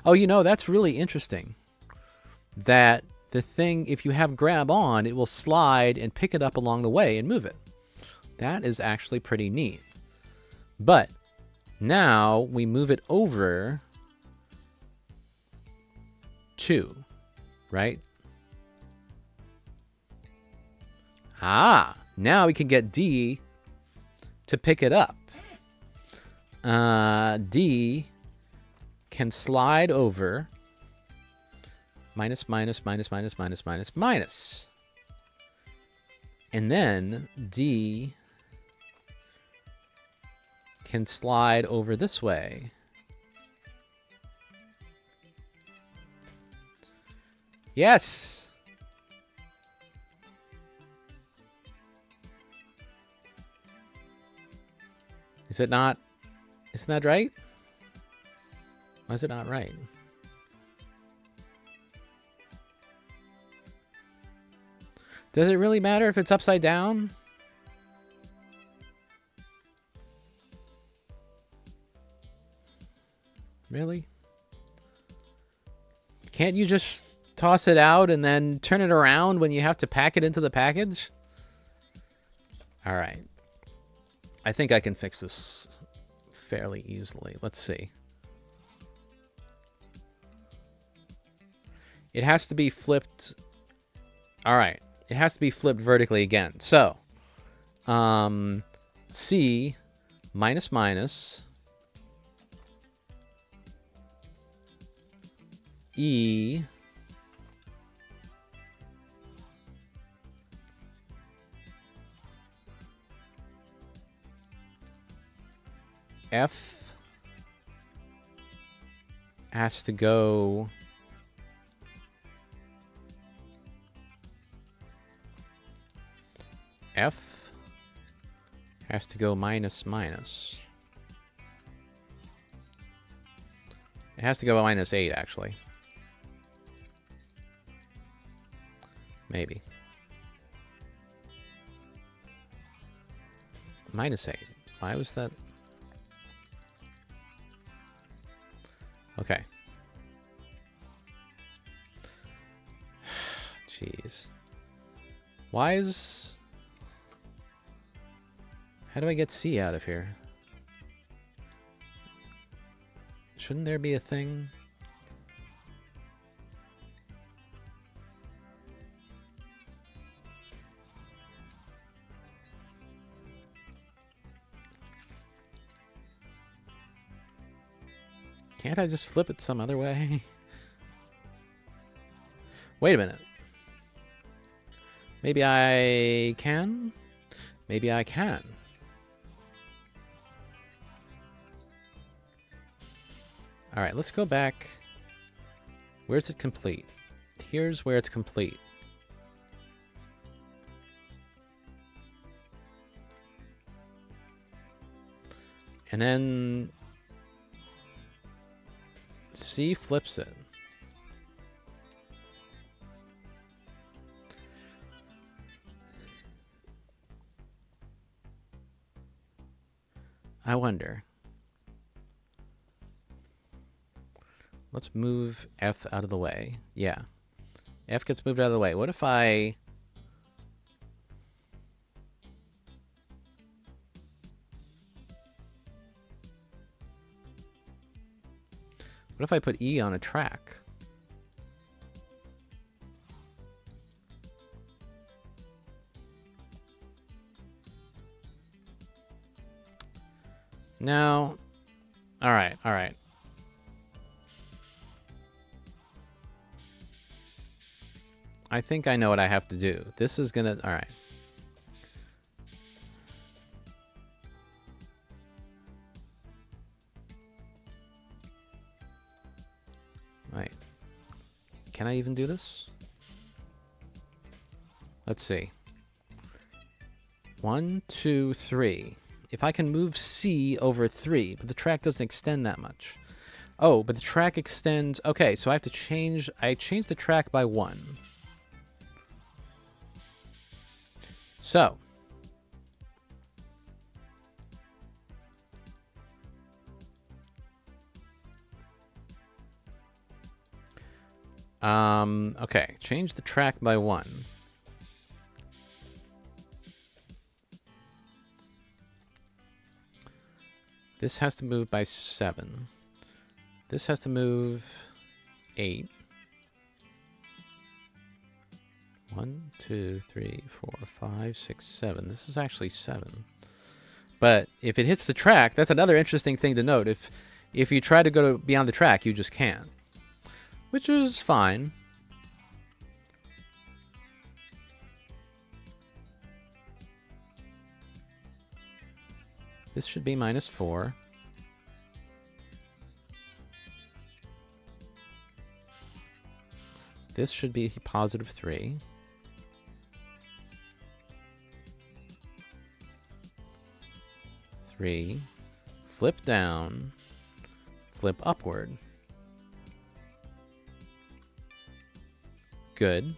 Oh, you know, that's really interesting. That the thing, if you have grab on, it will slide and pick it up along the way and move it. That is actually pretty neat. But now we move it over 2, right? Ah, now we can get D to pick it up. D can slide over minus. And then D can slide over this way. Yes! Is it not? Isn't that right? Why is it not right? Does it really matter if it's upside down? Really? Can't you just toss it out and then turn it around when you have to pack it into the package? All right. I think I can fix this fairly easily. Let's see. It has to be flipped. All right. It has to be flipped vertically again. So, C minus E F has to go minus. It has to go -8, actually. Maybe. -8. Why was that? Okay. Jeez. Why is... How do I get C out of here? Shouldn't there be a thing? Can't I just flip it some other way? Wait a minute. Maybe I can? Maybe I can. All right, let's go back. Where's it complete? Here's where it's complete. And then C flips it. I wonder. Let's move F out of the way. Yeah. F gets moved out of the way. What if I... What if I put E on a track? No. All right, all right. I think I know what I have to do. This is gonna... All right. Right. Can I even do this? Let's see. 1, 2, 3. If I can move C over 3, but the track doesn't extend that much. Oh, but the track extends... Okay, so I have to change... I changed the track by 1. So... okay, change the track by 1. This has to move by 7. This has to move 8. 1, 2, 3, 4, 5, 6, 7. This is actually 7. But if it hits the track, that's another interesting thing to note. If you try to go beyond the track, you just can't. Which is fine. This should be -4. This should be +3. Flip down, flip upward. Good.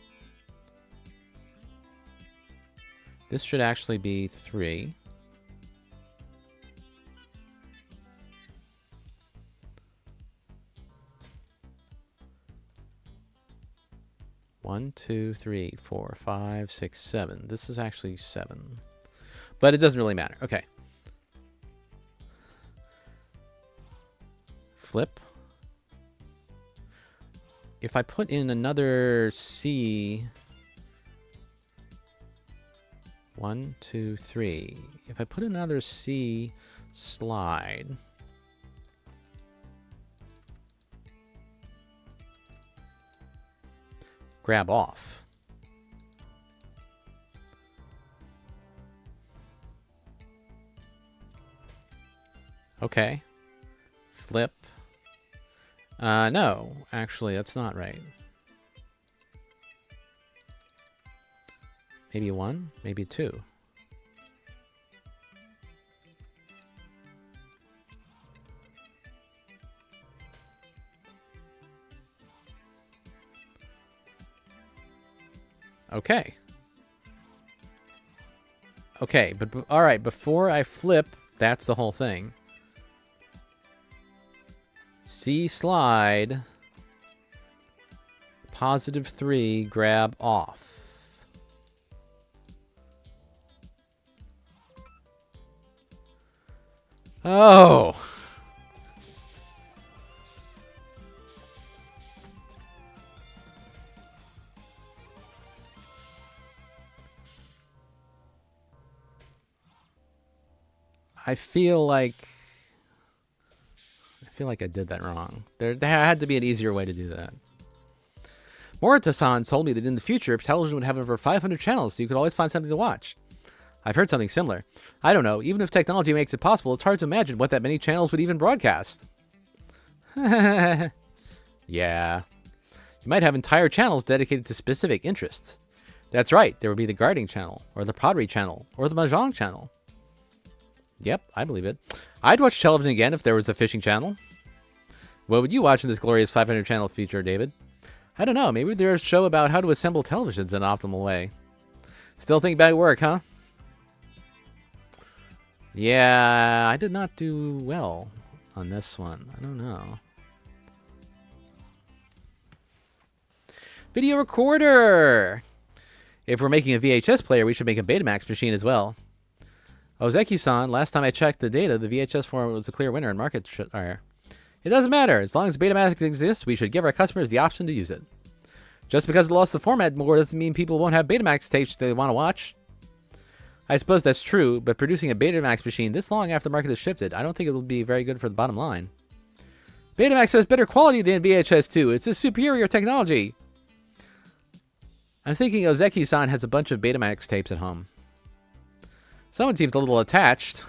This should actually be 3. One, 2, 3, 4, 5, 6, 7. This is actually 7. But it doesn't really matter. Okay. Flip. If I put in another C... 1, 2, 3. If I put another C slide... grab off. Okay. Flip. No, actually, that's not right. Maybe 1, maybe 2. Okay. Okay, but all right, before I flip, that's the whole thing. C slide, +3, grab off. Oh. I feel like I did that wrong. There had to be an easier way to do that. Morita-san told me that in the future, television would have over 500 channels, so you could always find something to watch. I've heard something similar. I don't know. Even if technology makes it possible, it's hard to imagine what that many channels would even broadcast. Yeah. You might have entire channels dedicated to specific interests. That's right. There would be the Gardening channel, or the Pottery channel, or the Mahjong channel. Yep, I believe it. I'd watch television again if there was a fishing channel. What would you watch in this glorious 500 channel feature, David? I don't know. Maybe there's a show about how to assemble televisions in an optimal way. Still think about work, huh? Yeah, I did not do well on this one. I don't know. Video recorder! If we're making a VHS player, we should make a Betamax machine as well. Ozeki-san, last time I checked the data, the VHS format was a clear winner in market share. It doesn't matter. As long as Betamax exists, we should give our customers the option to use it. Just because it lost the format more doesn't mean people won't have Betamax tapes they want to watch. I suppose that's true, but producing a Betamax machine this long after the market has shifted, I don't think it will be very good for the bottom line. Betamax has better quality than VHS too. It's a superior technology. I'm thinking Ozeki-san has a bunch of Betamax tapes at home. Someone seems a little attached.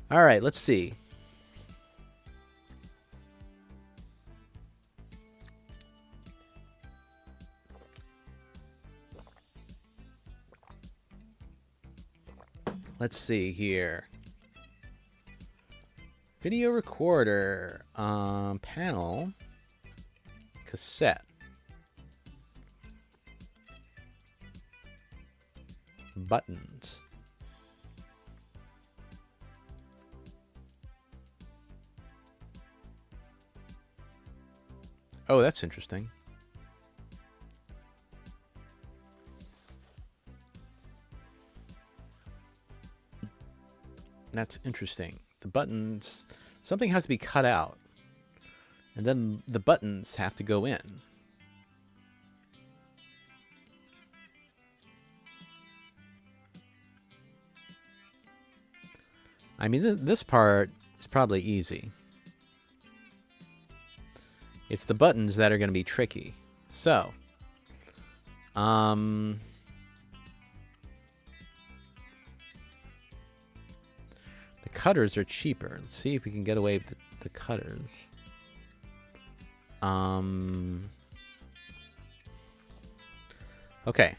Alright, let's see. Let's see here. Video recorder. Panel. Cassette. Buttons. Oh, that's interesting. That's interesting. The buttons, something has to be cut out. And then the buttons have to go in. I mean, this part is probably easy. It's the buttons that are going to be tricky. So, the cutters are cheaper. Let's see if we can get away with the cutters. Okay.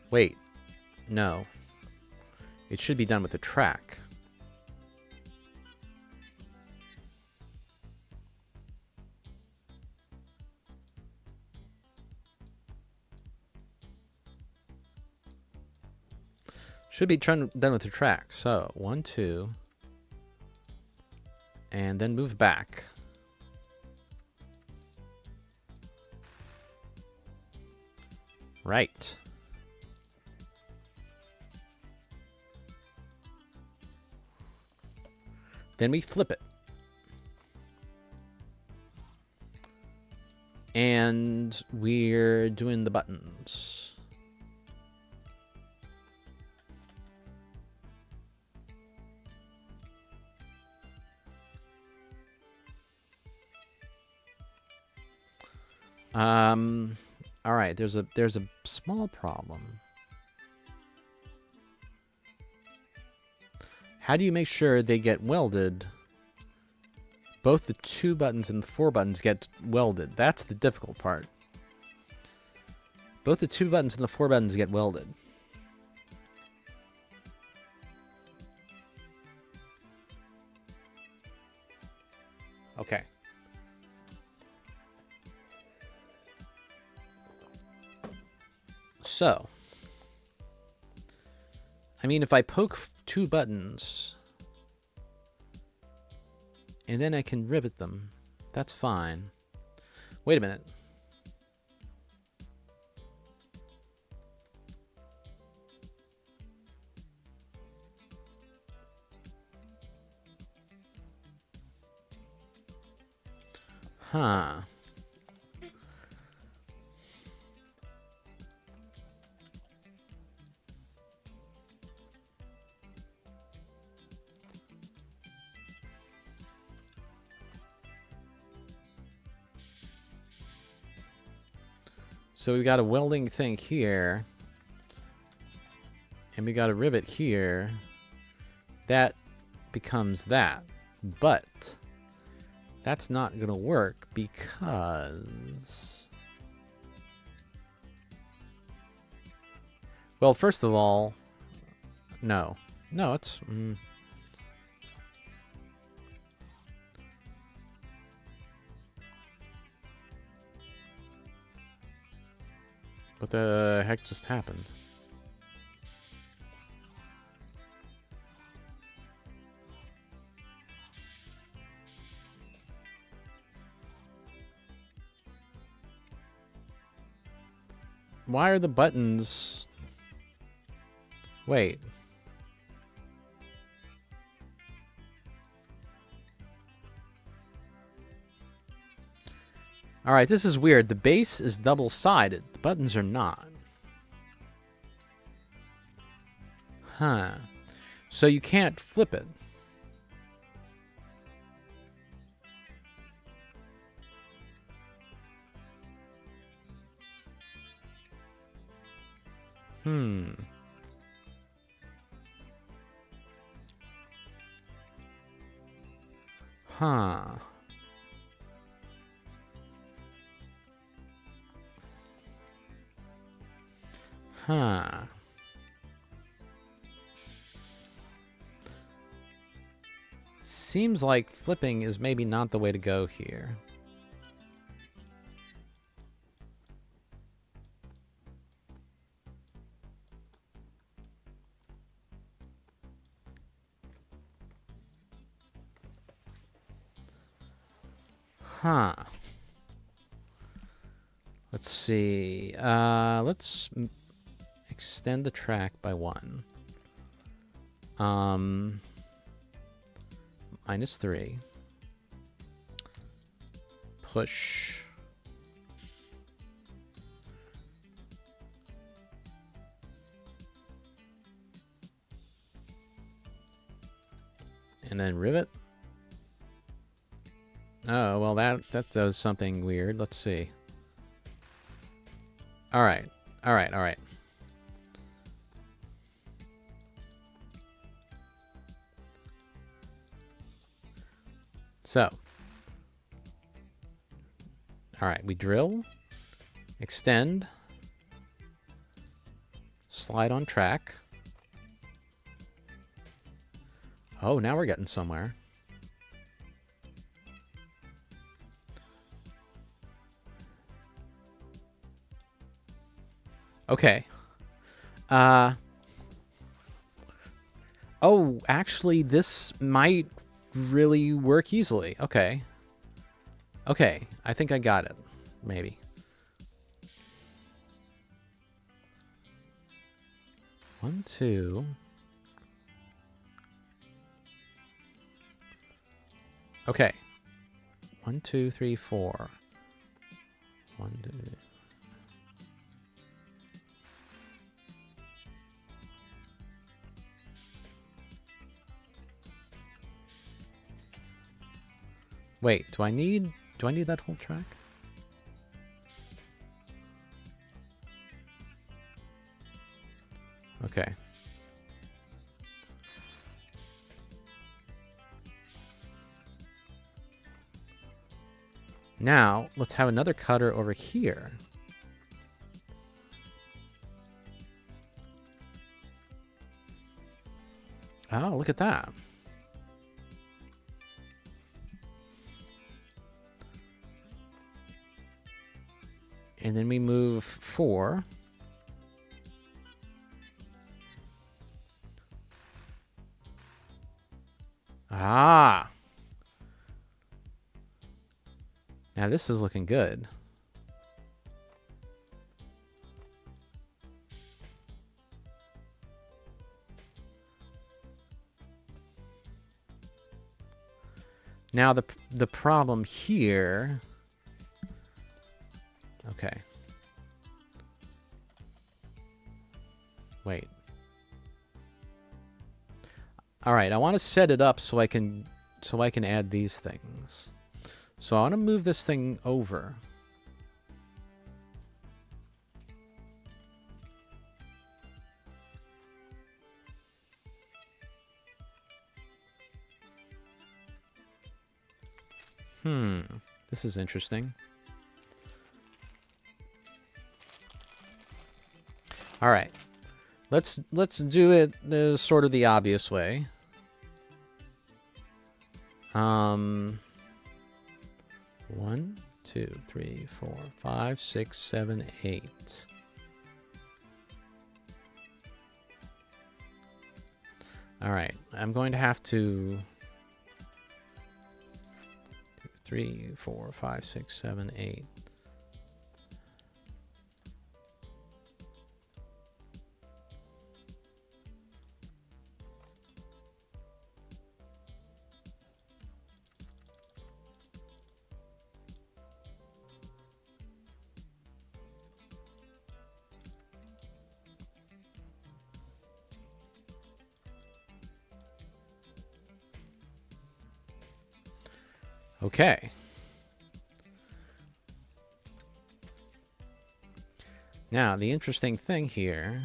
Wait. No. It should be done with the track. Should be done with the track. So, 1, 2. And then move back. Right. Then we flip it. And we're doing the buttons. All right, there's a small problem. How do you make sure they get welded? Both the 2 buttons and the 4 buttons get welded. That's the difficult part. Both the 2 buttons and the 4 buttons get welded. Okay. So, I mean, if I poke 2 buttons, and then I can rivet them, that's fine. Wait a minute. Huh. So we've got a welding thing here. and we got a rivet here, that becomes that. But that's not going to work because... Well, first of all, no. No, it's... What the heck just happened? Why are the buttons... Wait. Alright, this is weird. The base is double-sided. The buttons are not. Huh. So you can't flip it. Huh. Huh. Seems like flipping is maybe not the way to go here. Huh. Let's see. Let's extend the track by 1. -3. Push. And then rivet. Oh, well, that does something weird. Let's see. All right. All right. All right. So. All right, we drill, extend, slide on track. Oh, now we're getting somewhere. Okay. Oh, actually, this might really work easily. Okay. Okay, I think I got it. Maybe. One, two. Okay. 1, 2, 3, 4. 1, 2. Wait, do I need that whole track? Okay. Now, let's have another cutter over here. Oh, look at that. And then we move 4. Ah! Now this is looking good. Now the problem here... Okay. Wait. All right, I want to set it up so I can add these things. So I want to move this thing over. This is interesting. All right. Let's do it sort of the obvious way. 1, 2, 3, 4, 5, 6, 7, 8. All right. I'm going to have to 2, 3, 4, 5, 6, 7, 8. Okay. Now, the interesting thing here...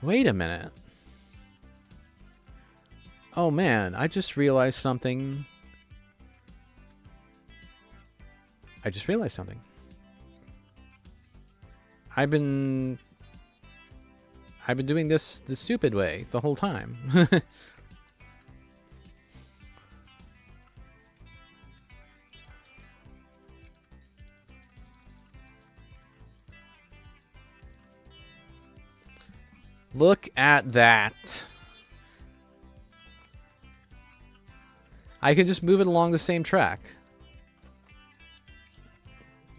Wait a minute. Oh man, I just realized something. I've been doing this the stupid way the whole time. Look at that. I can just move it along the same track.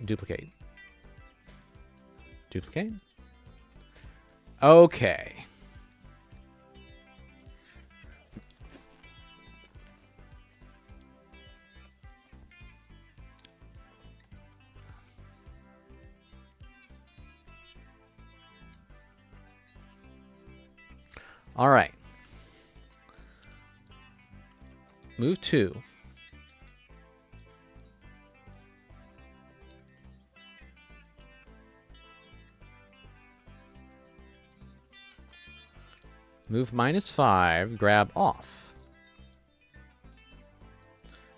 Duplicate. Duplicate? Okay. All right. Move 2. Move -5, grab off.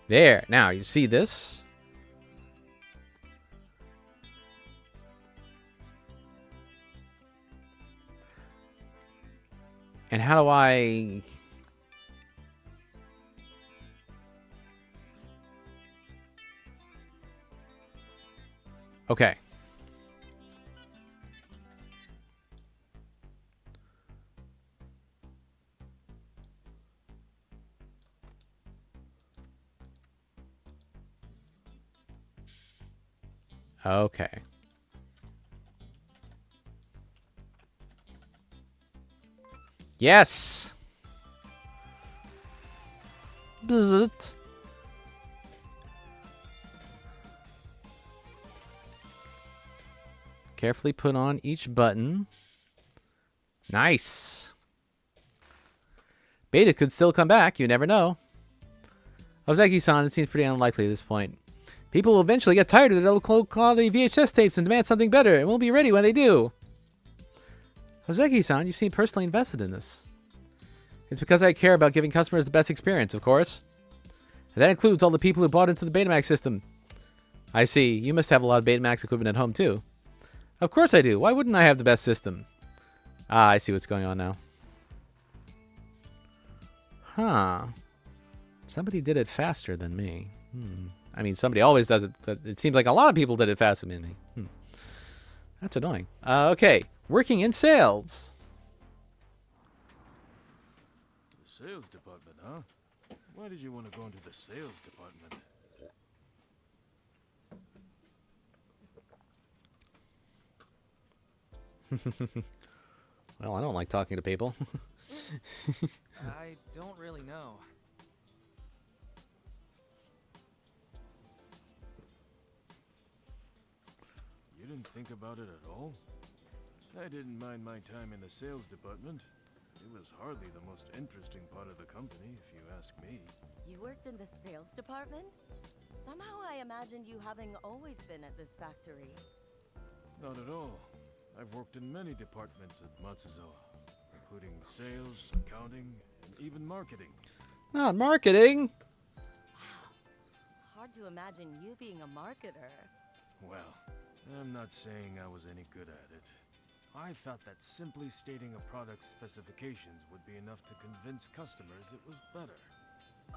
There. Now, you see this? And how do I... Okay. Okay. Yes! Bzzzt. Carefully put on each button. Nice. Beta could still come back. You never know. Ozeki-san, it seems pretty unlikely at this point. People will eventually get tired of their low-quality VHS tapes and demand something better, and won't be ready when they do. Ozeki-san, you seem personally invested in this. It's because I care about giving customers the best experience, of course. And that includes all the people who bought into the Betamax system. I see. You must have a lot of Betamax equipment at home, too. Of course I do. Why wouldn't I have the best system? Ah, I see what's going on now. Huh. Somebody did it faster than me. I mean, somebody always does it, but it seems like a lot of people did it faster than me. That's annoying. Okay. Working in sales.
The sales department, huh? Why did you want to go into the sales department?
Well, I don't like talking to people.
I don't really know.
You didn't think about it at all? I didn't mind my time in the sales department. It was hardly the most interesting part of the company, if you ask me.
You worked in the sales department? Somehow I imagined you having always been at this factory.
Not at all. I've worked in many departments at Matsuzawa. including sales, accounting, and even marketing.
Not marketing.
It's hard to imagine you being a marketer.
Well, I'm not saying I was any good at it. I thought that simply stating a product's specifications would be enough to convince customers it was better.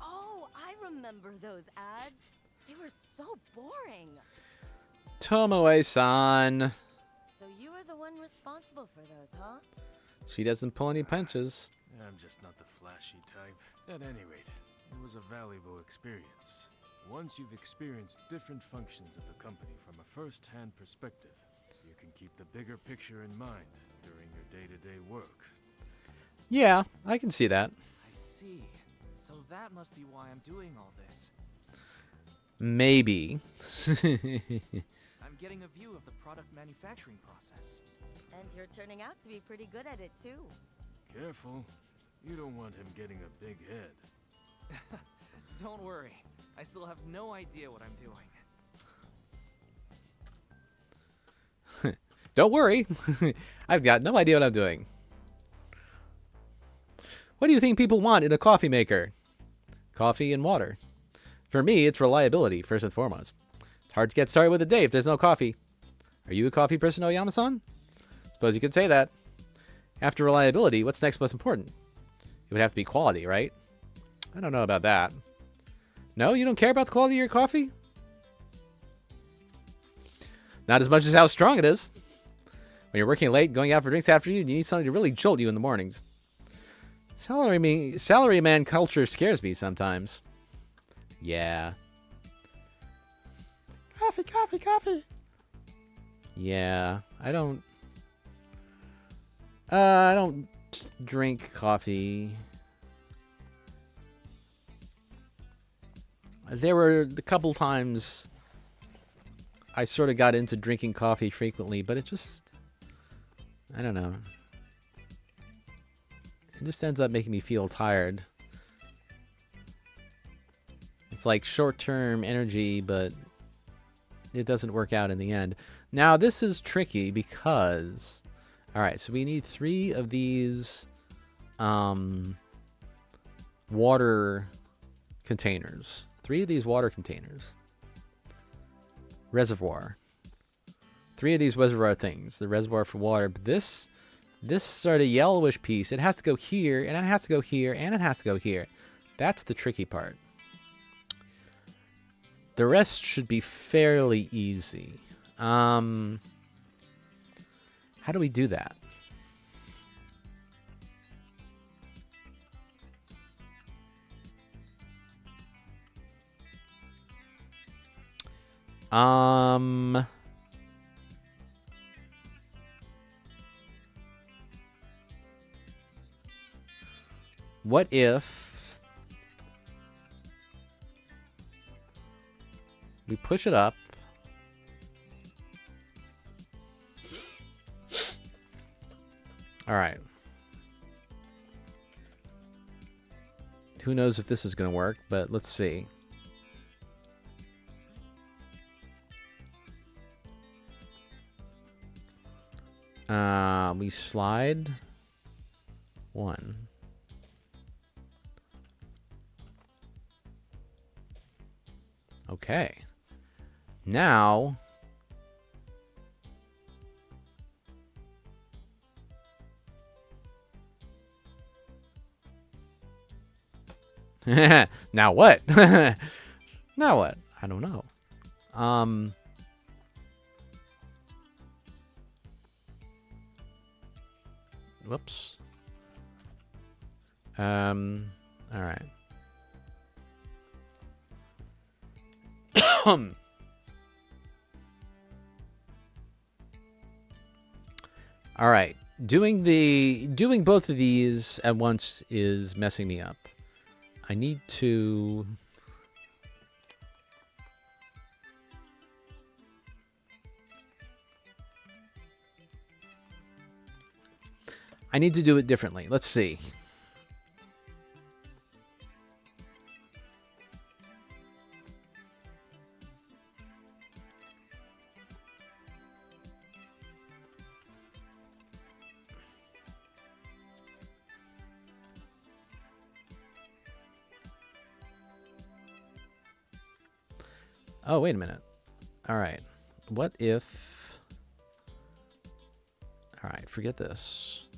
Oh, I remember those ads. They were so boring.
Tomoe-san.
So you were the one responsible for those, huh?
She doesn't pull any punches.
I'm just not the flashy type. At any rate, it was a valuable experience. Once you've experienced different functions of the company from a first-hand perspective, you can keep the bigger picture in mind during your day-to-day work.
Yeah, I can see that.
I see. So that must be why I'm doing all this.
Maybe.
I'm getting a view of the product manufacturing process.
And you're turning out to be pretty good at it, too.
Careful. You don't want him getting a big head.
Don't worry. I still have no idea what I'm doing.
Don't worry. I've got no idea what I'm doing. What do you think people want in a coffee maker? Coffee and water. For me, it's reliability, first and foremost. It's hard to get started with a day if there's no coffee. Are you a coffee person, Oyama-san? Suppose you could say that. After reliability, what's next most important? It would have to be quality, right? I don't know about that. No, you don't care about the quality of your coffee? Not as much as how strong it is. When you're working late, going out for drinks after you need something to really jolt you in the mornings. Salaryman culture scares me sometimes. Yeah. Coffee, coffee, coffee. Yeah, I don't drink coffee. There were a couple times I sort of got into drinking coffee frequently, but it just, I don't know. It just ends up making me feel tired. It's like short-term energy, but it doesn't work out in the end. Now, this is tricky because... Alright, so we need 3 of these water containers. 3 of these water containers. Reservoir. 3 of these reservoir things. The reservoir for water. But this sort of yellowish piece, it has to go here, and it has to go here, and it has to go here. That's the tricky part. The rest should be fairly easy. How do we do that? What if we push it up? All right. Who knows if this is going to work, but let's see. We slide 1. Okay. Now now what? Now what? I don't know. Whoops. All right. All right. Doing both of these at once is messing me up. I need to do it differently. Let's see. Oh, wait a minute. All right. What if... All right, forget this.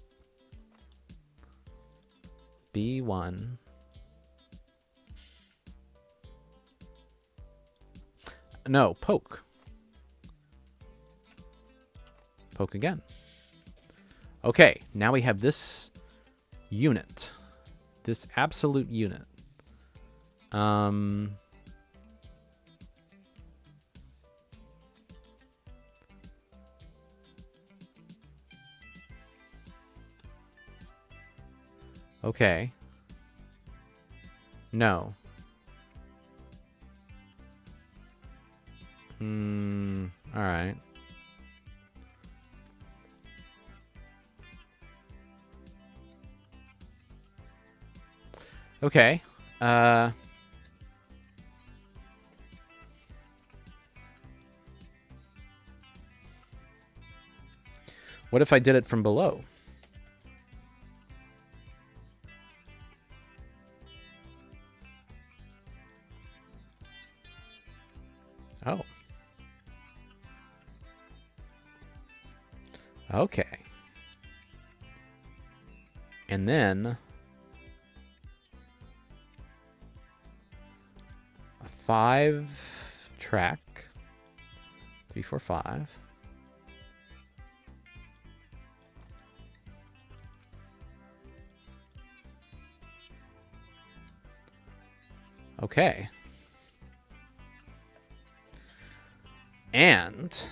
B1. No, poke. Poke again. Okay, now we have this unit. This absolute unit. Okay. No. All right. Okay. What if I did it from below? Oh. Okay. And then a 5 track. 3, 4, 5. Okay. And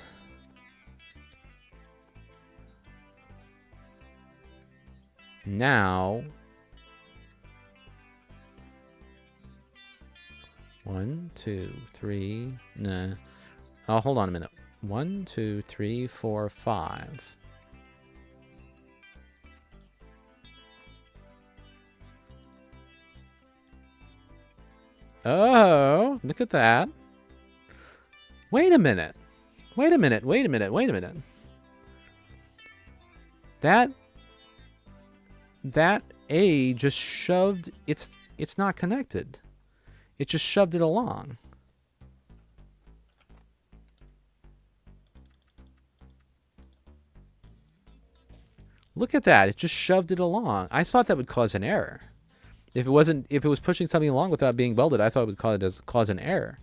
now 1, 2, 3. Nah. Oh, hold on a minute. 1, 2, 3, 4, 5. Oh, look at that. Wait a minute. Wait a minute. Wait a minute. Wait a minute. That A just shoved it's not connected. It just shoved it along. Look at that. It just shoved it along. I thought that would cause an error. If it was pushing something along without being welded, I thought it would cause an error.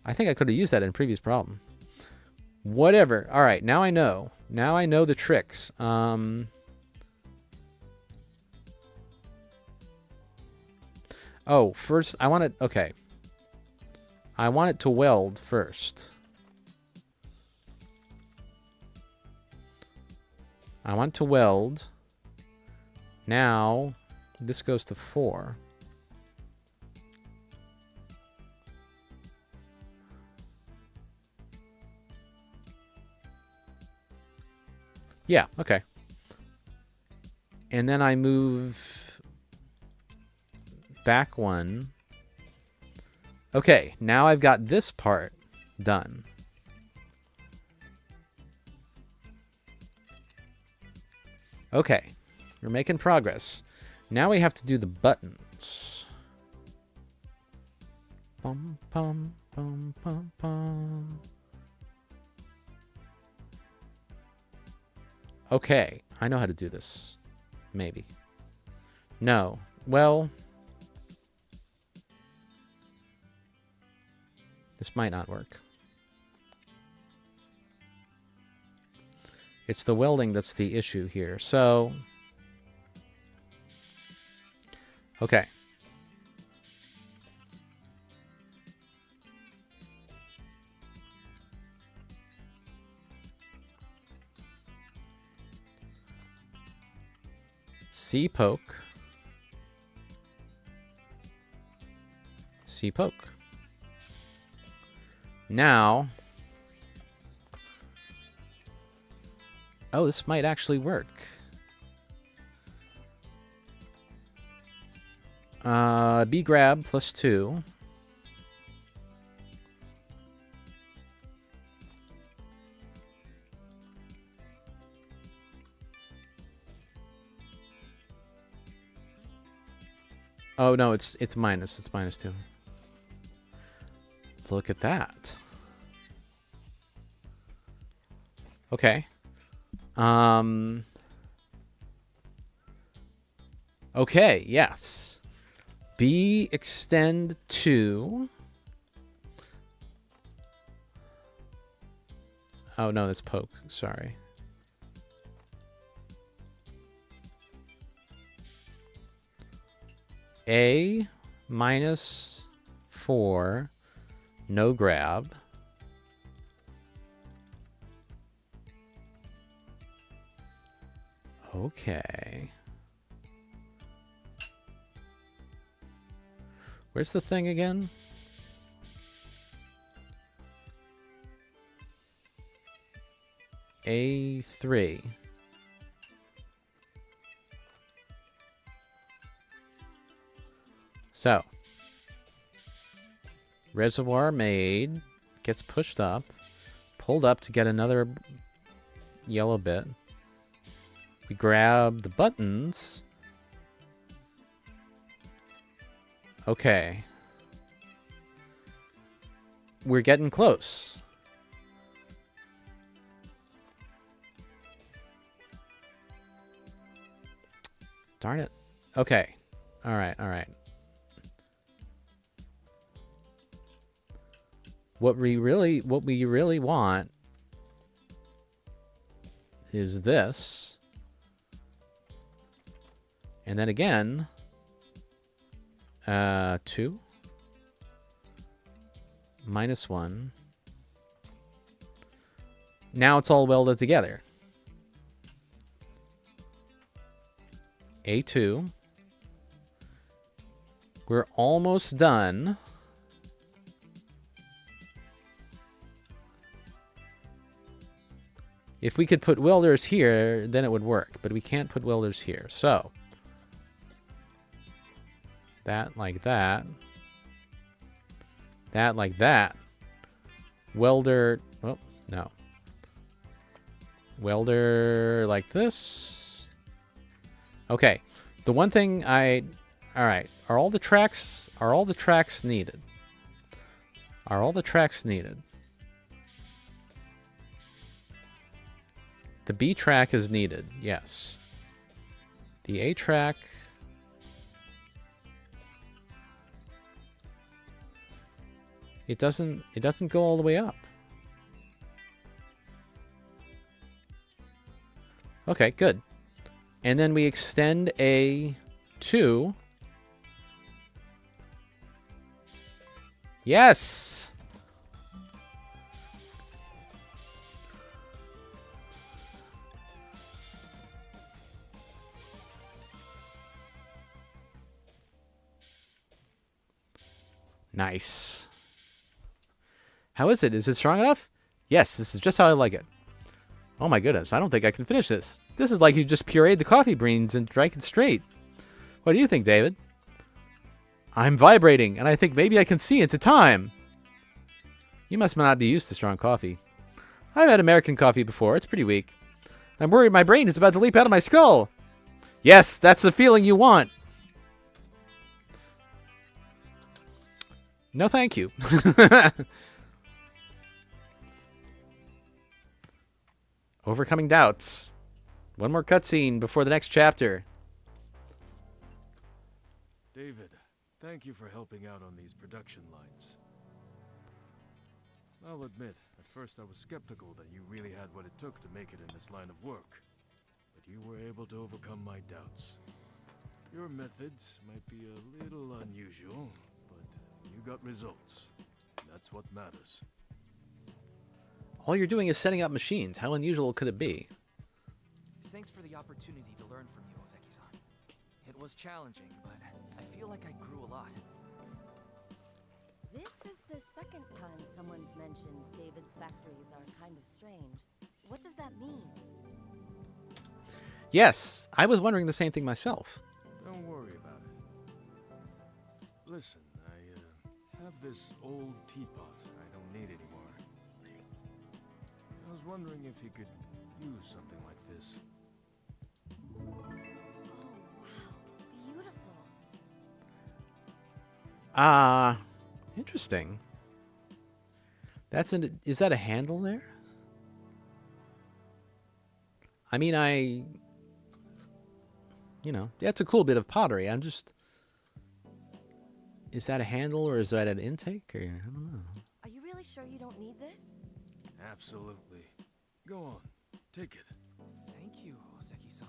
I think I could have used that in a previous problem. Whatever. All right, now I know. Now I know the tricks. Oh, first I want it. Okay. I want it to weld first. I want to weld. Now this goes to 4. Yeah, okay. And then I move back 1. Okay, now I've got this part done. Okay, we're making progress. Now we have to do the buttons. Bum, bum, bum, bum, bum. Okay, I know how to do this. Maybe. No. Well, this might not work. It's the welding that's the issue here. So, okay. C poke. C poke. Now, oh, this might actually work. B grab plus 2. Oh no, it's minus. It's minus 2. Look at that. Okay. Okay, yes. B extend to... Oh, no, that's poke. Sorry. A minus 4, no grab. Okay. Where's the thing again? A3. So, reservoir made, gets pushed up, pulled up to get another yellow bit. We grab the buttons. Okay. We're getting close. Darn it. Okay. All right, all right. What we really want is this. And then again, 2 minus 1. Now it's all welded together. A2. We're almost done. If we could put welders here, then it would work, but we can't put welders here. So, that like that. That like that. Welder, oh, no. Welder like this. Okay. The one thing all right, are all the tracks needed? Are all the tracks needed? The B track is needed, yes. The A track... It doesn't go all the way up. Okay, good. And then we extend A2. Yes! Nice. How is it? Is it strong enough? Yes, this is just how I like it. Oh my goodness, I don't think I can finish this. This is like you just pureed the coffee beans and drank it straight. What do you think, David? I'm vibrating, and I think maybe I can see into time. You must not be used to strong coffee. I've had American coffee before. It's pretty weak. I'm worried my brain is about to leap out of my skull. Yes, that's the feeling you want. No, thank you. Overcoming doubts. One more cutscene before the next chapter.
David, thank you for helping out on these production lines. I'll admit, at first I was skeptical that you really had what it took to make it in this line of work. But you were able to overcome my doubts. Your methods might be a little unusual, but you got results. That's what matters.
All you're doing is setting up machines. How unusual could it be?
Thanks for the opportunity to learn from you, Ozeki-san. It was challenging, but I feel like I grew a lot.
This is the second time someone's mentioned David's factories are kind of strange. What does that mean?
Yes, I was wondering the same thing myself.
Don't worry about it. Listen, I have this old teapot I don't need anymore. I was wondering if you could use something like this.
Oh, wow. It's beautiful.
Interesting. Is that a handle there? I mean, that's a cool bit of pottery. I'm just, is that a handle or is that an intake? Or I don't know.
Are you really sure you don't need this?
Absolutely. Go on. Take it.
Thank you, Ozeki-san.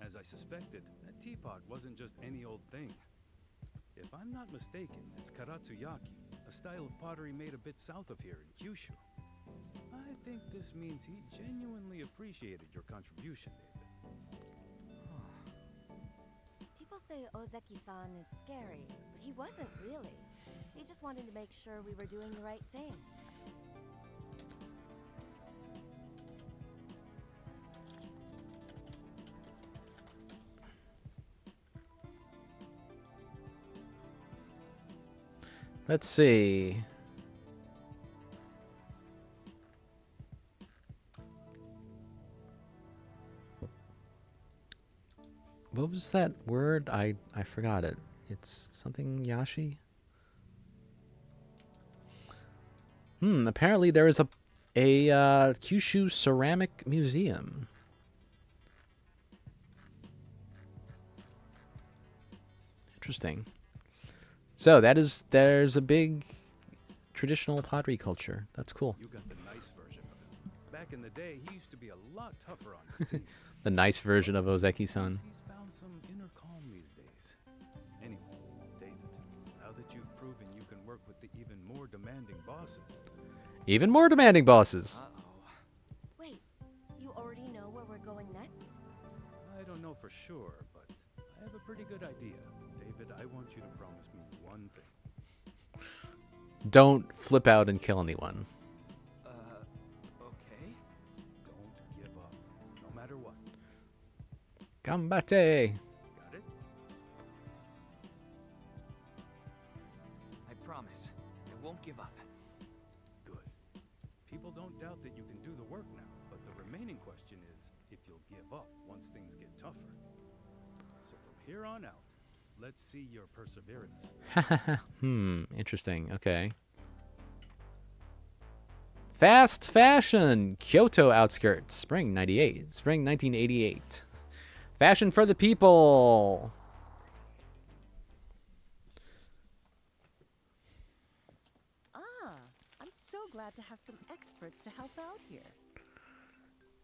As I suspected, that teapot wasn't just any old thing. If I'm not mistaken, it's karatsuyaki, a style of pottery made a bit south of here in Kyushu. I think this means he genuinely appreciated your contribution, David.
People say Ozeki-san is scary, but he wasn't really. He just wanted to make sure we were doing the right thing.
Let's see. What was that word? I forgot it. It's something Yashi? Apparently there is a Kyushu ceramic museum. Interesting. So there's a big traditional pottery culture. That's cool.
You got the nice version of it. Back in the day, he used to be a lot tougher on his teams.
The nice version of Ozeki-san.
He's found some inner calm these days. Anyway, David, now that you've proven you can work with the even more demanding bosses.
Even more demanding bosses.
Uh-oh.
Wait, you already know where we're going next?
I don't know for sure, but I have a pretty good idea. David, I want you to promise me one thing.
Don't flip out and kill anyone.
Okay.
Don't give up, no matter what.
Gambate.
Got it?
I promise. I won't give up.
Good. People don't doubt that you can do the work now, but the remaining question is if you'll give up once things get tougher. So from here on out, let's see your perseverance.
Interesting. Okay. Fast fashion. Kyoto outskirts. Spring 98. Spring 1988. Fashion for the people.
I'm so glad to have some experts to help out here.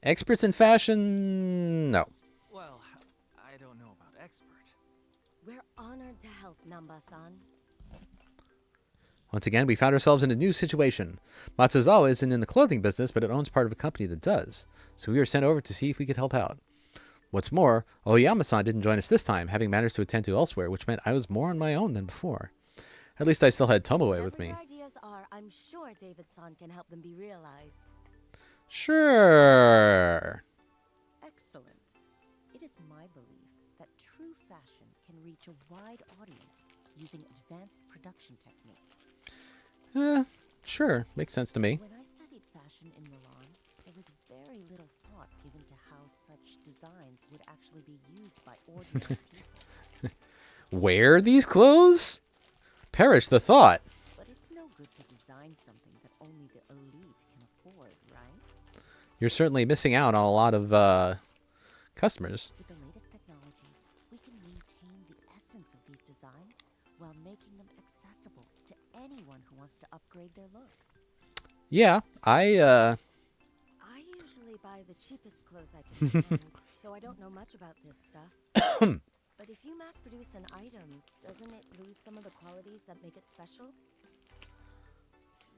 Experts in fashion? No.
Well, I don't know about expert.
We're honored to help, Namba-san.
Once again, we found ourselves in a new situation. Matsuzawa isn't in the clothing business, but it owns part of a company that does. So we were sent over to see if we could help out. What's more, Oyama-san didn't join us this time, having matters to attend to elsewhere, which meant I was more on my own than before. At least I still had Tomoe with me.
Whatever your ideas are, I'm sure David-san can help them be realized.
Sure.
Excellent. It is my belief that true fashion can reach a wide audience using advanced production techniques.
Sure. Makes sense to me.
When I studied fashion in Milan, there was very little thought given to how such designs would actually be used by ordinary people.
Wear these clothes? Perish the thought.
But it's no good to design something that only the elite can afford, right?
You're certainly missing out on a lot of customers.
With the latest technology, we can maintain the essence of these designs while making them accessible to anyone who wants to upgrade their look.
Yeah, I
usually buy the cheapest clothes I can find, so I don't know much about this stuff. But if you mass produce an item, doesn't it lose some of the qualities that make it special?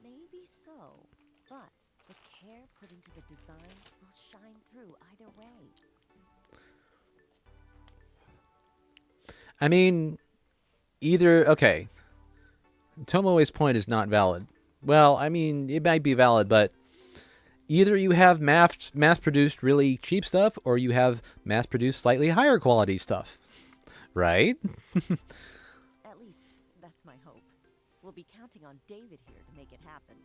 Maybe so, but the care put into the design will shine through either way.
I mean, okay. Tomoe's point is not valid. Well, I mean, it might be valid, but either you have mass-produced really cheap stuff, or you have mass-produced slightly higher quality stuff. Right?
At least, that's my hope. We'll be counting on David here to make it happen.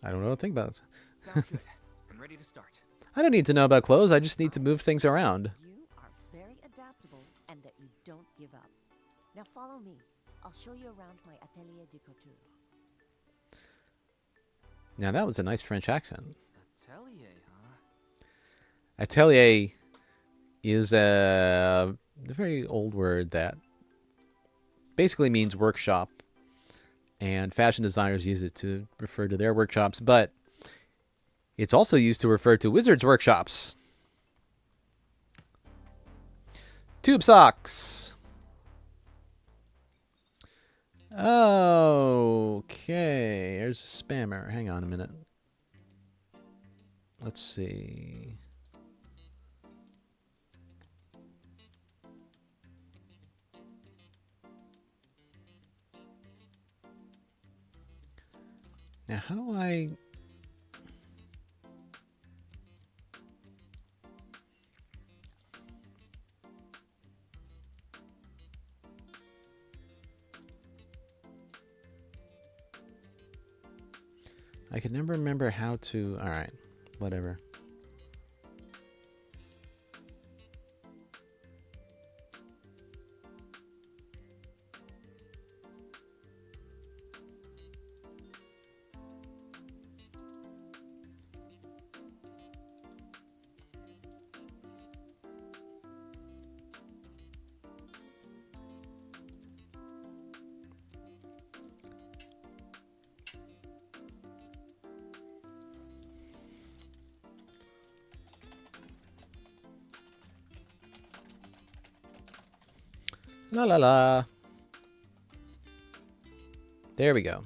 I don't know what to think about it.
Sounds good. I'm ready to start.
I don't need to know about clothes. I just need to move things around.
You are very adaptable and that you don't give up. Now follow me. I'll show you around my atelier de couture.
Now that was a nice French accent.
Atelier, huh?
Atelier is a very old word that basically means workshop, and fashion designers use it to refer to their workshops, but it's also used to refer to wizards' workshops. Tube socks. Okay, here's a spammer. Hang on a minute. Let's see. Now, how do I... I can never remember how to... Alright, whatever. La la la. There we go.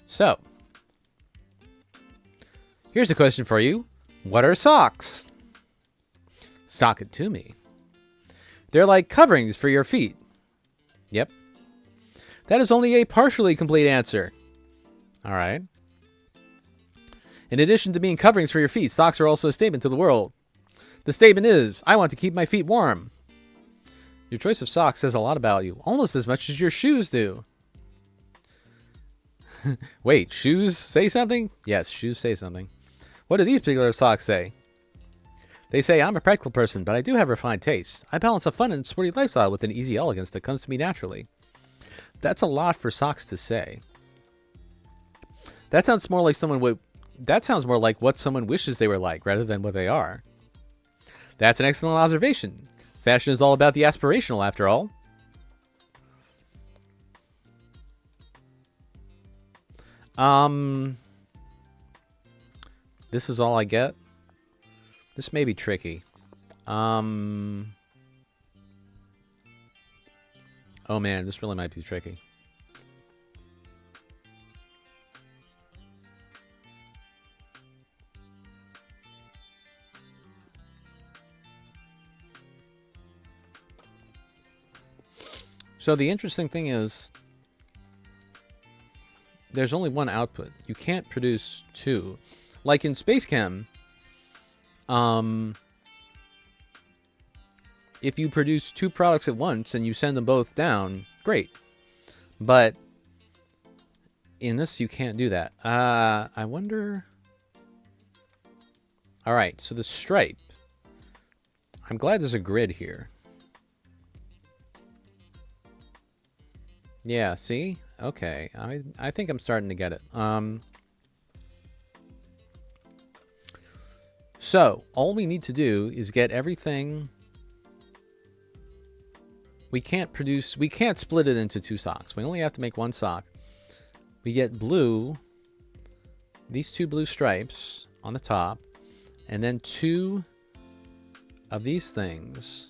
So, here's a question for you. What are socks? Sock it to me. They're like coverings for your feet. Yep. That is only a partially complete answer. All right. In addition to being coverings for your feet, socks are also a statement to the world. The statement is, I want to keep my feet warm. Your choice of socks says a lot about you, almost as much as your shoes do. Wait, shoes say something? Yes, shoes say something. What do these particular socks say? They say, I'm a practical person, but I do have refined tastes. I balance a fun and sporty lifestyle with an easy elegance that comes to me naturally. That's a lot for socks to say. That sounds more like that sounds more like what someone wishes they were like, rather than what they are. That's an excellent observation. Fashion is all about the aspirational, after all. This is all I get. This may be tricky. Oh man, this really might be tricky. So the interesting thing is, there's only one output. You can't produce two. Like in Space Chem, if you produce two products at once and you send them both down, great. But in this, you can't do that. I wonder... Alright, so the stripe. I'm glad there's a grid here. Yeah, see? Okay. I think I'm starting to get it. So, all we need to do is get everything... We can't split it into two socks. We only have to make one sock. We get blue, these two blue stripes on the top, and then two of these things.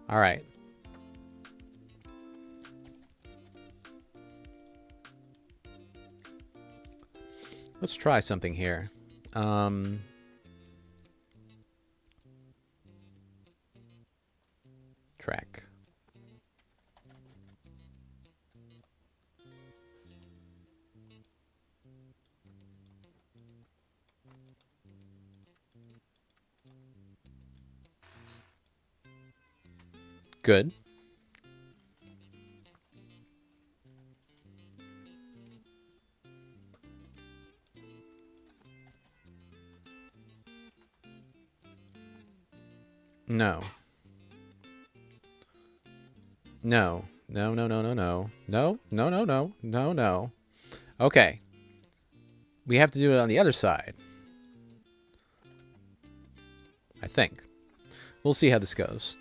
All right. Let's try something here. Track. Good. No. No. No, no, no, no, no. No, no, no, no. No, no. Okay. We have to do it on the other side. I think. We'll see how this goes.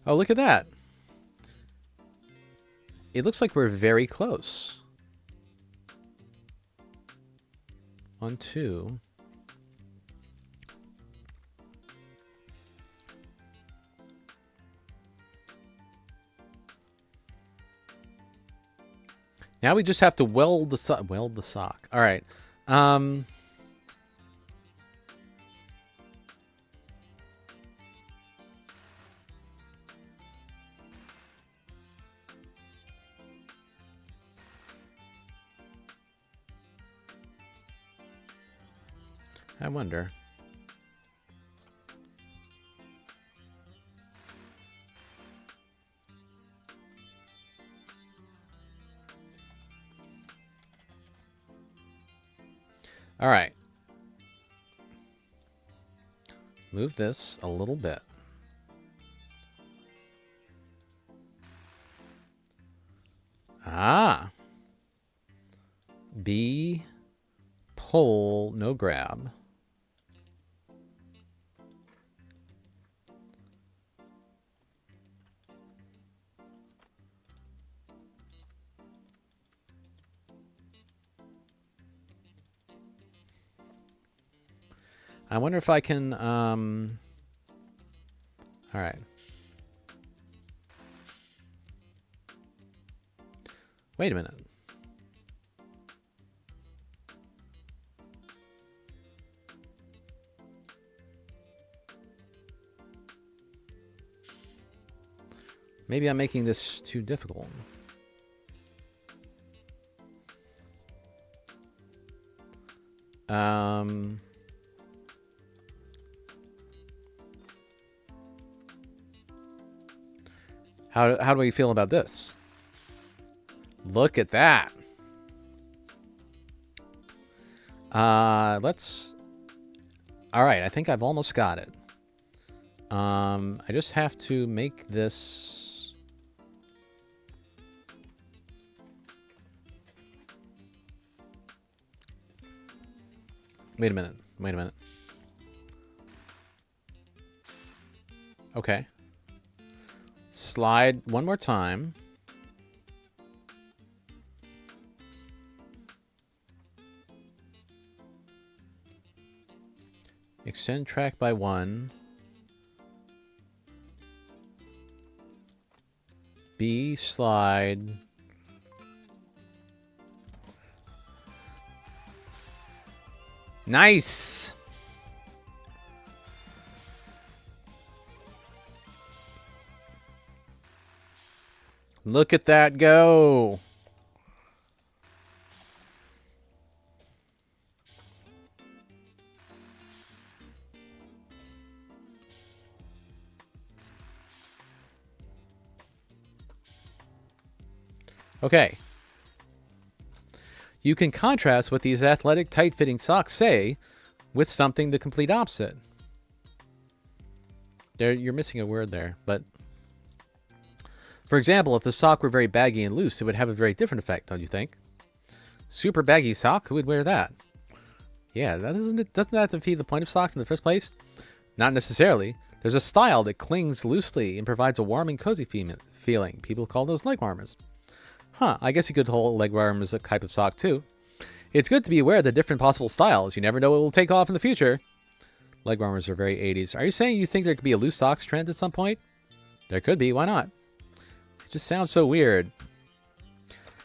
Oh, look at that. It looks like we're very close. 1, 2. Now we just have to weld the sock. All right. I wonder. All right. Move this a little bit. Ah. B, pull, no grab. I wonder if I can, all right. Wait a minute. Maybe I'm making this too difficult. How do we feel about this? Look at that. Let's... All right, I think I've almost got it. I just have to make this... Wait a minute. Wait a minute. Okay. Slide one more time. Extend track by 1. B, slide. Nice! Look at that go! Okay. You can contrast what these athletic, tight-fitting socks say with something the complete opposite. You're missing a word there, but... For example, if the sock were very baggy and loose, it would have a very different effect, don't you think? Super baggy sock? Who would wear that? Yeah, doesn't that defeat the point of socks in the first place? Not necessarily. There's a style that clings loosely and provides a warm and cozy feeling. People call those leg warmers. Huh, I guess you could hold leg warmers a type of sock too. It's good to be aware of the different possible styles. You never know what will take off in the future. Leg warmers are very 80s. Are you saying you think there could be a loose socks trend at some point? There could be, why not? It just sounds so weird.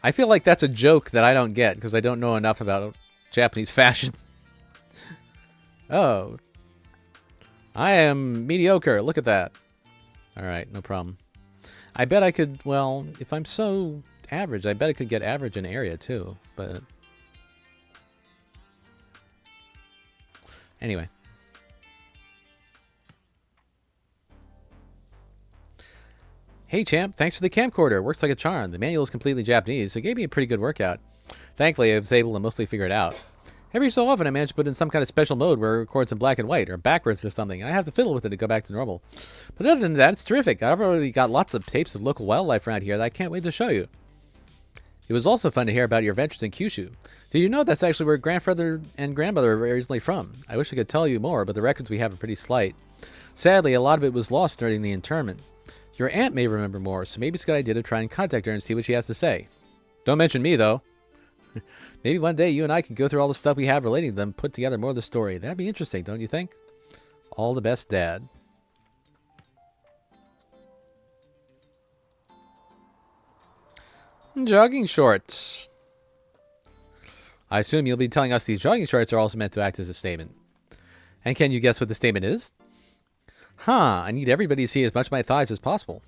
I feel like that's a joke that I don't get because I don't know enough about Japanese fashion. Oh. I am mediocre. Look at that. Alright, no problem. I bet I could, well, if I'm so average, I bet I could get average in area too, but... Anyway. Hey, champ, thanks for the camcorder. Works like a charm. The manual is completely Japanese, so it gave me a pretty good workout. Thankfully, I was able to mostly figure it out. Every so often, I manage to put in some kind of special mode where it records in black and white, or backwards or something, and I have to fiddle with it to go back to normal. But other than that, it's terrific. I've already got lots of tapes of local wildlife around here that I can't wait to show you. It was also fun to hear about your adventures in Kyushu. Did you know that's actually where grandfather and grandmother are originally from? I wish I could tell you more, but the records we have are pretty slight. Sadly, a lot of it was lost during the internment. Your aunt may remember more, so maybe it's a good idea to try and contact her and see what she has to say. Don't mention me, though. Maybe one day you and I can go through all the stuff we have relating to them, put together more of the story. That'd be interesting, don't you think? All the best, Dad. Jogging shorts. I assume you'll be telling us these jogging shorts are also meant to act as a statement. And can you guess what the statement is? I need everybody to see as much of my thighs as possible.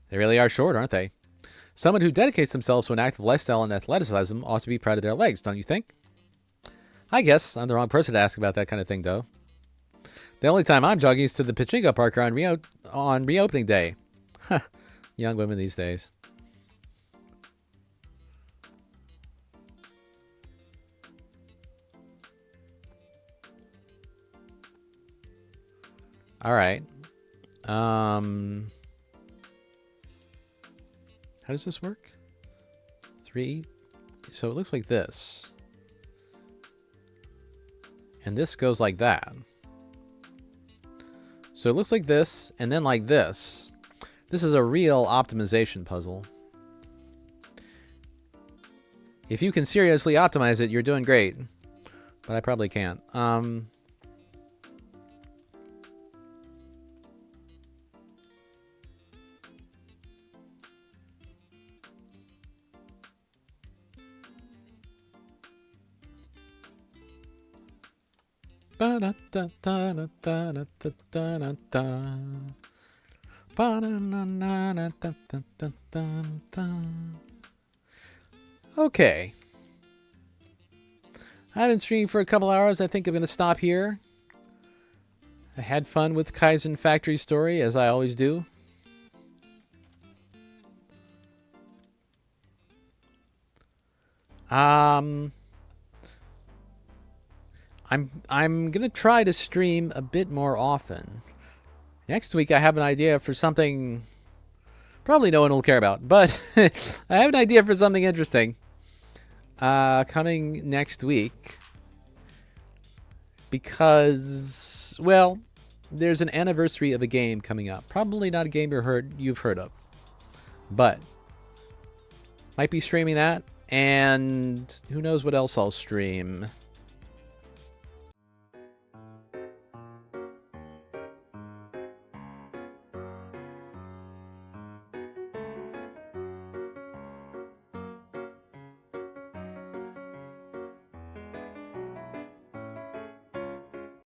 They really are short, aren't they? Someone who dedicates themselves to an active lifestyle and athleticism ought to be proud of their legs, don't you think? I guess I'm the wrong person to ask about that kind of thing, though. The only time I'm jogging is to the Pachinko Park on reopening day. Young women these days. All right. How does this work? 3. So it looks like this. And this goes like that. So it looks like this, and then like this. This is a real optimization puzzle. If you can seriously optimize it, you're doing great. But I probably can't. Okay. I've been streaming for a couple hours. I think I'm going to stop here. I had fun with Kaizen Factory Story, as I always do. I'm gonna try to stream a bit more often. Next week I have an idea for something probably no one will care about, but I have an idea for something interesting coming next week because, well, there's an anniversary of a game coming up. Probably not a game you've heard of, but might be streaming that, and who knows what else I'll stream.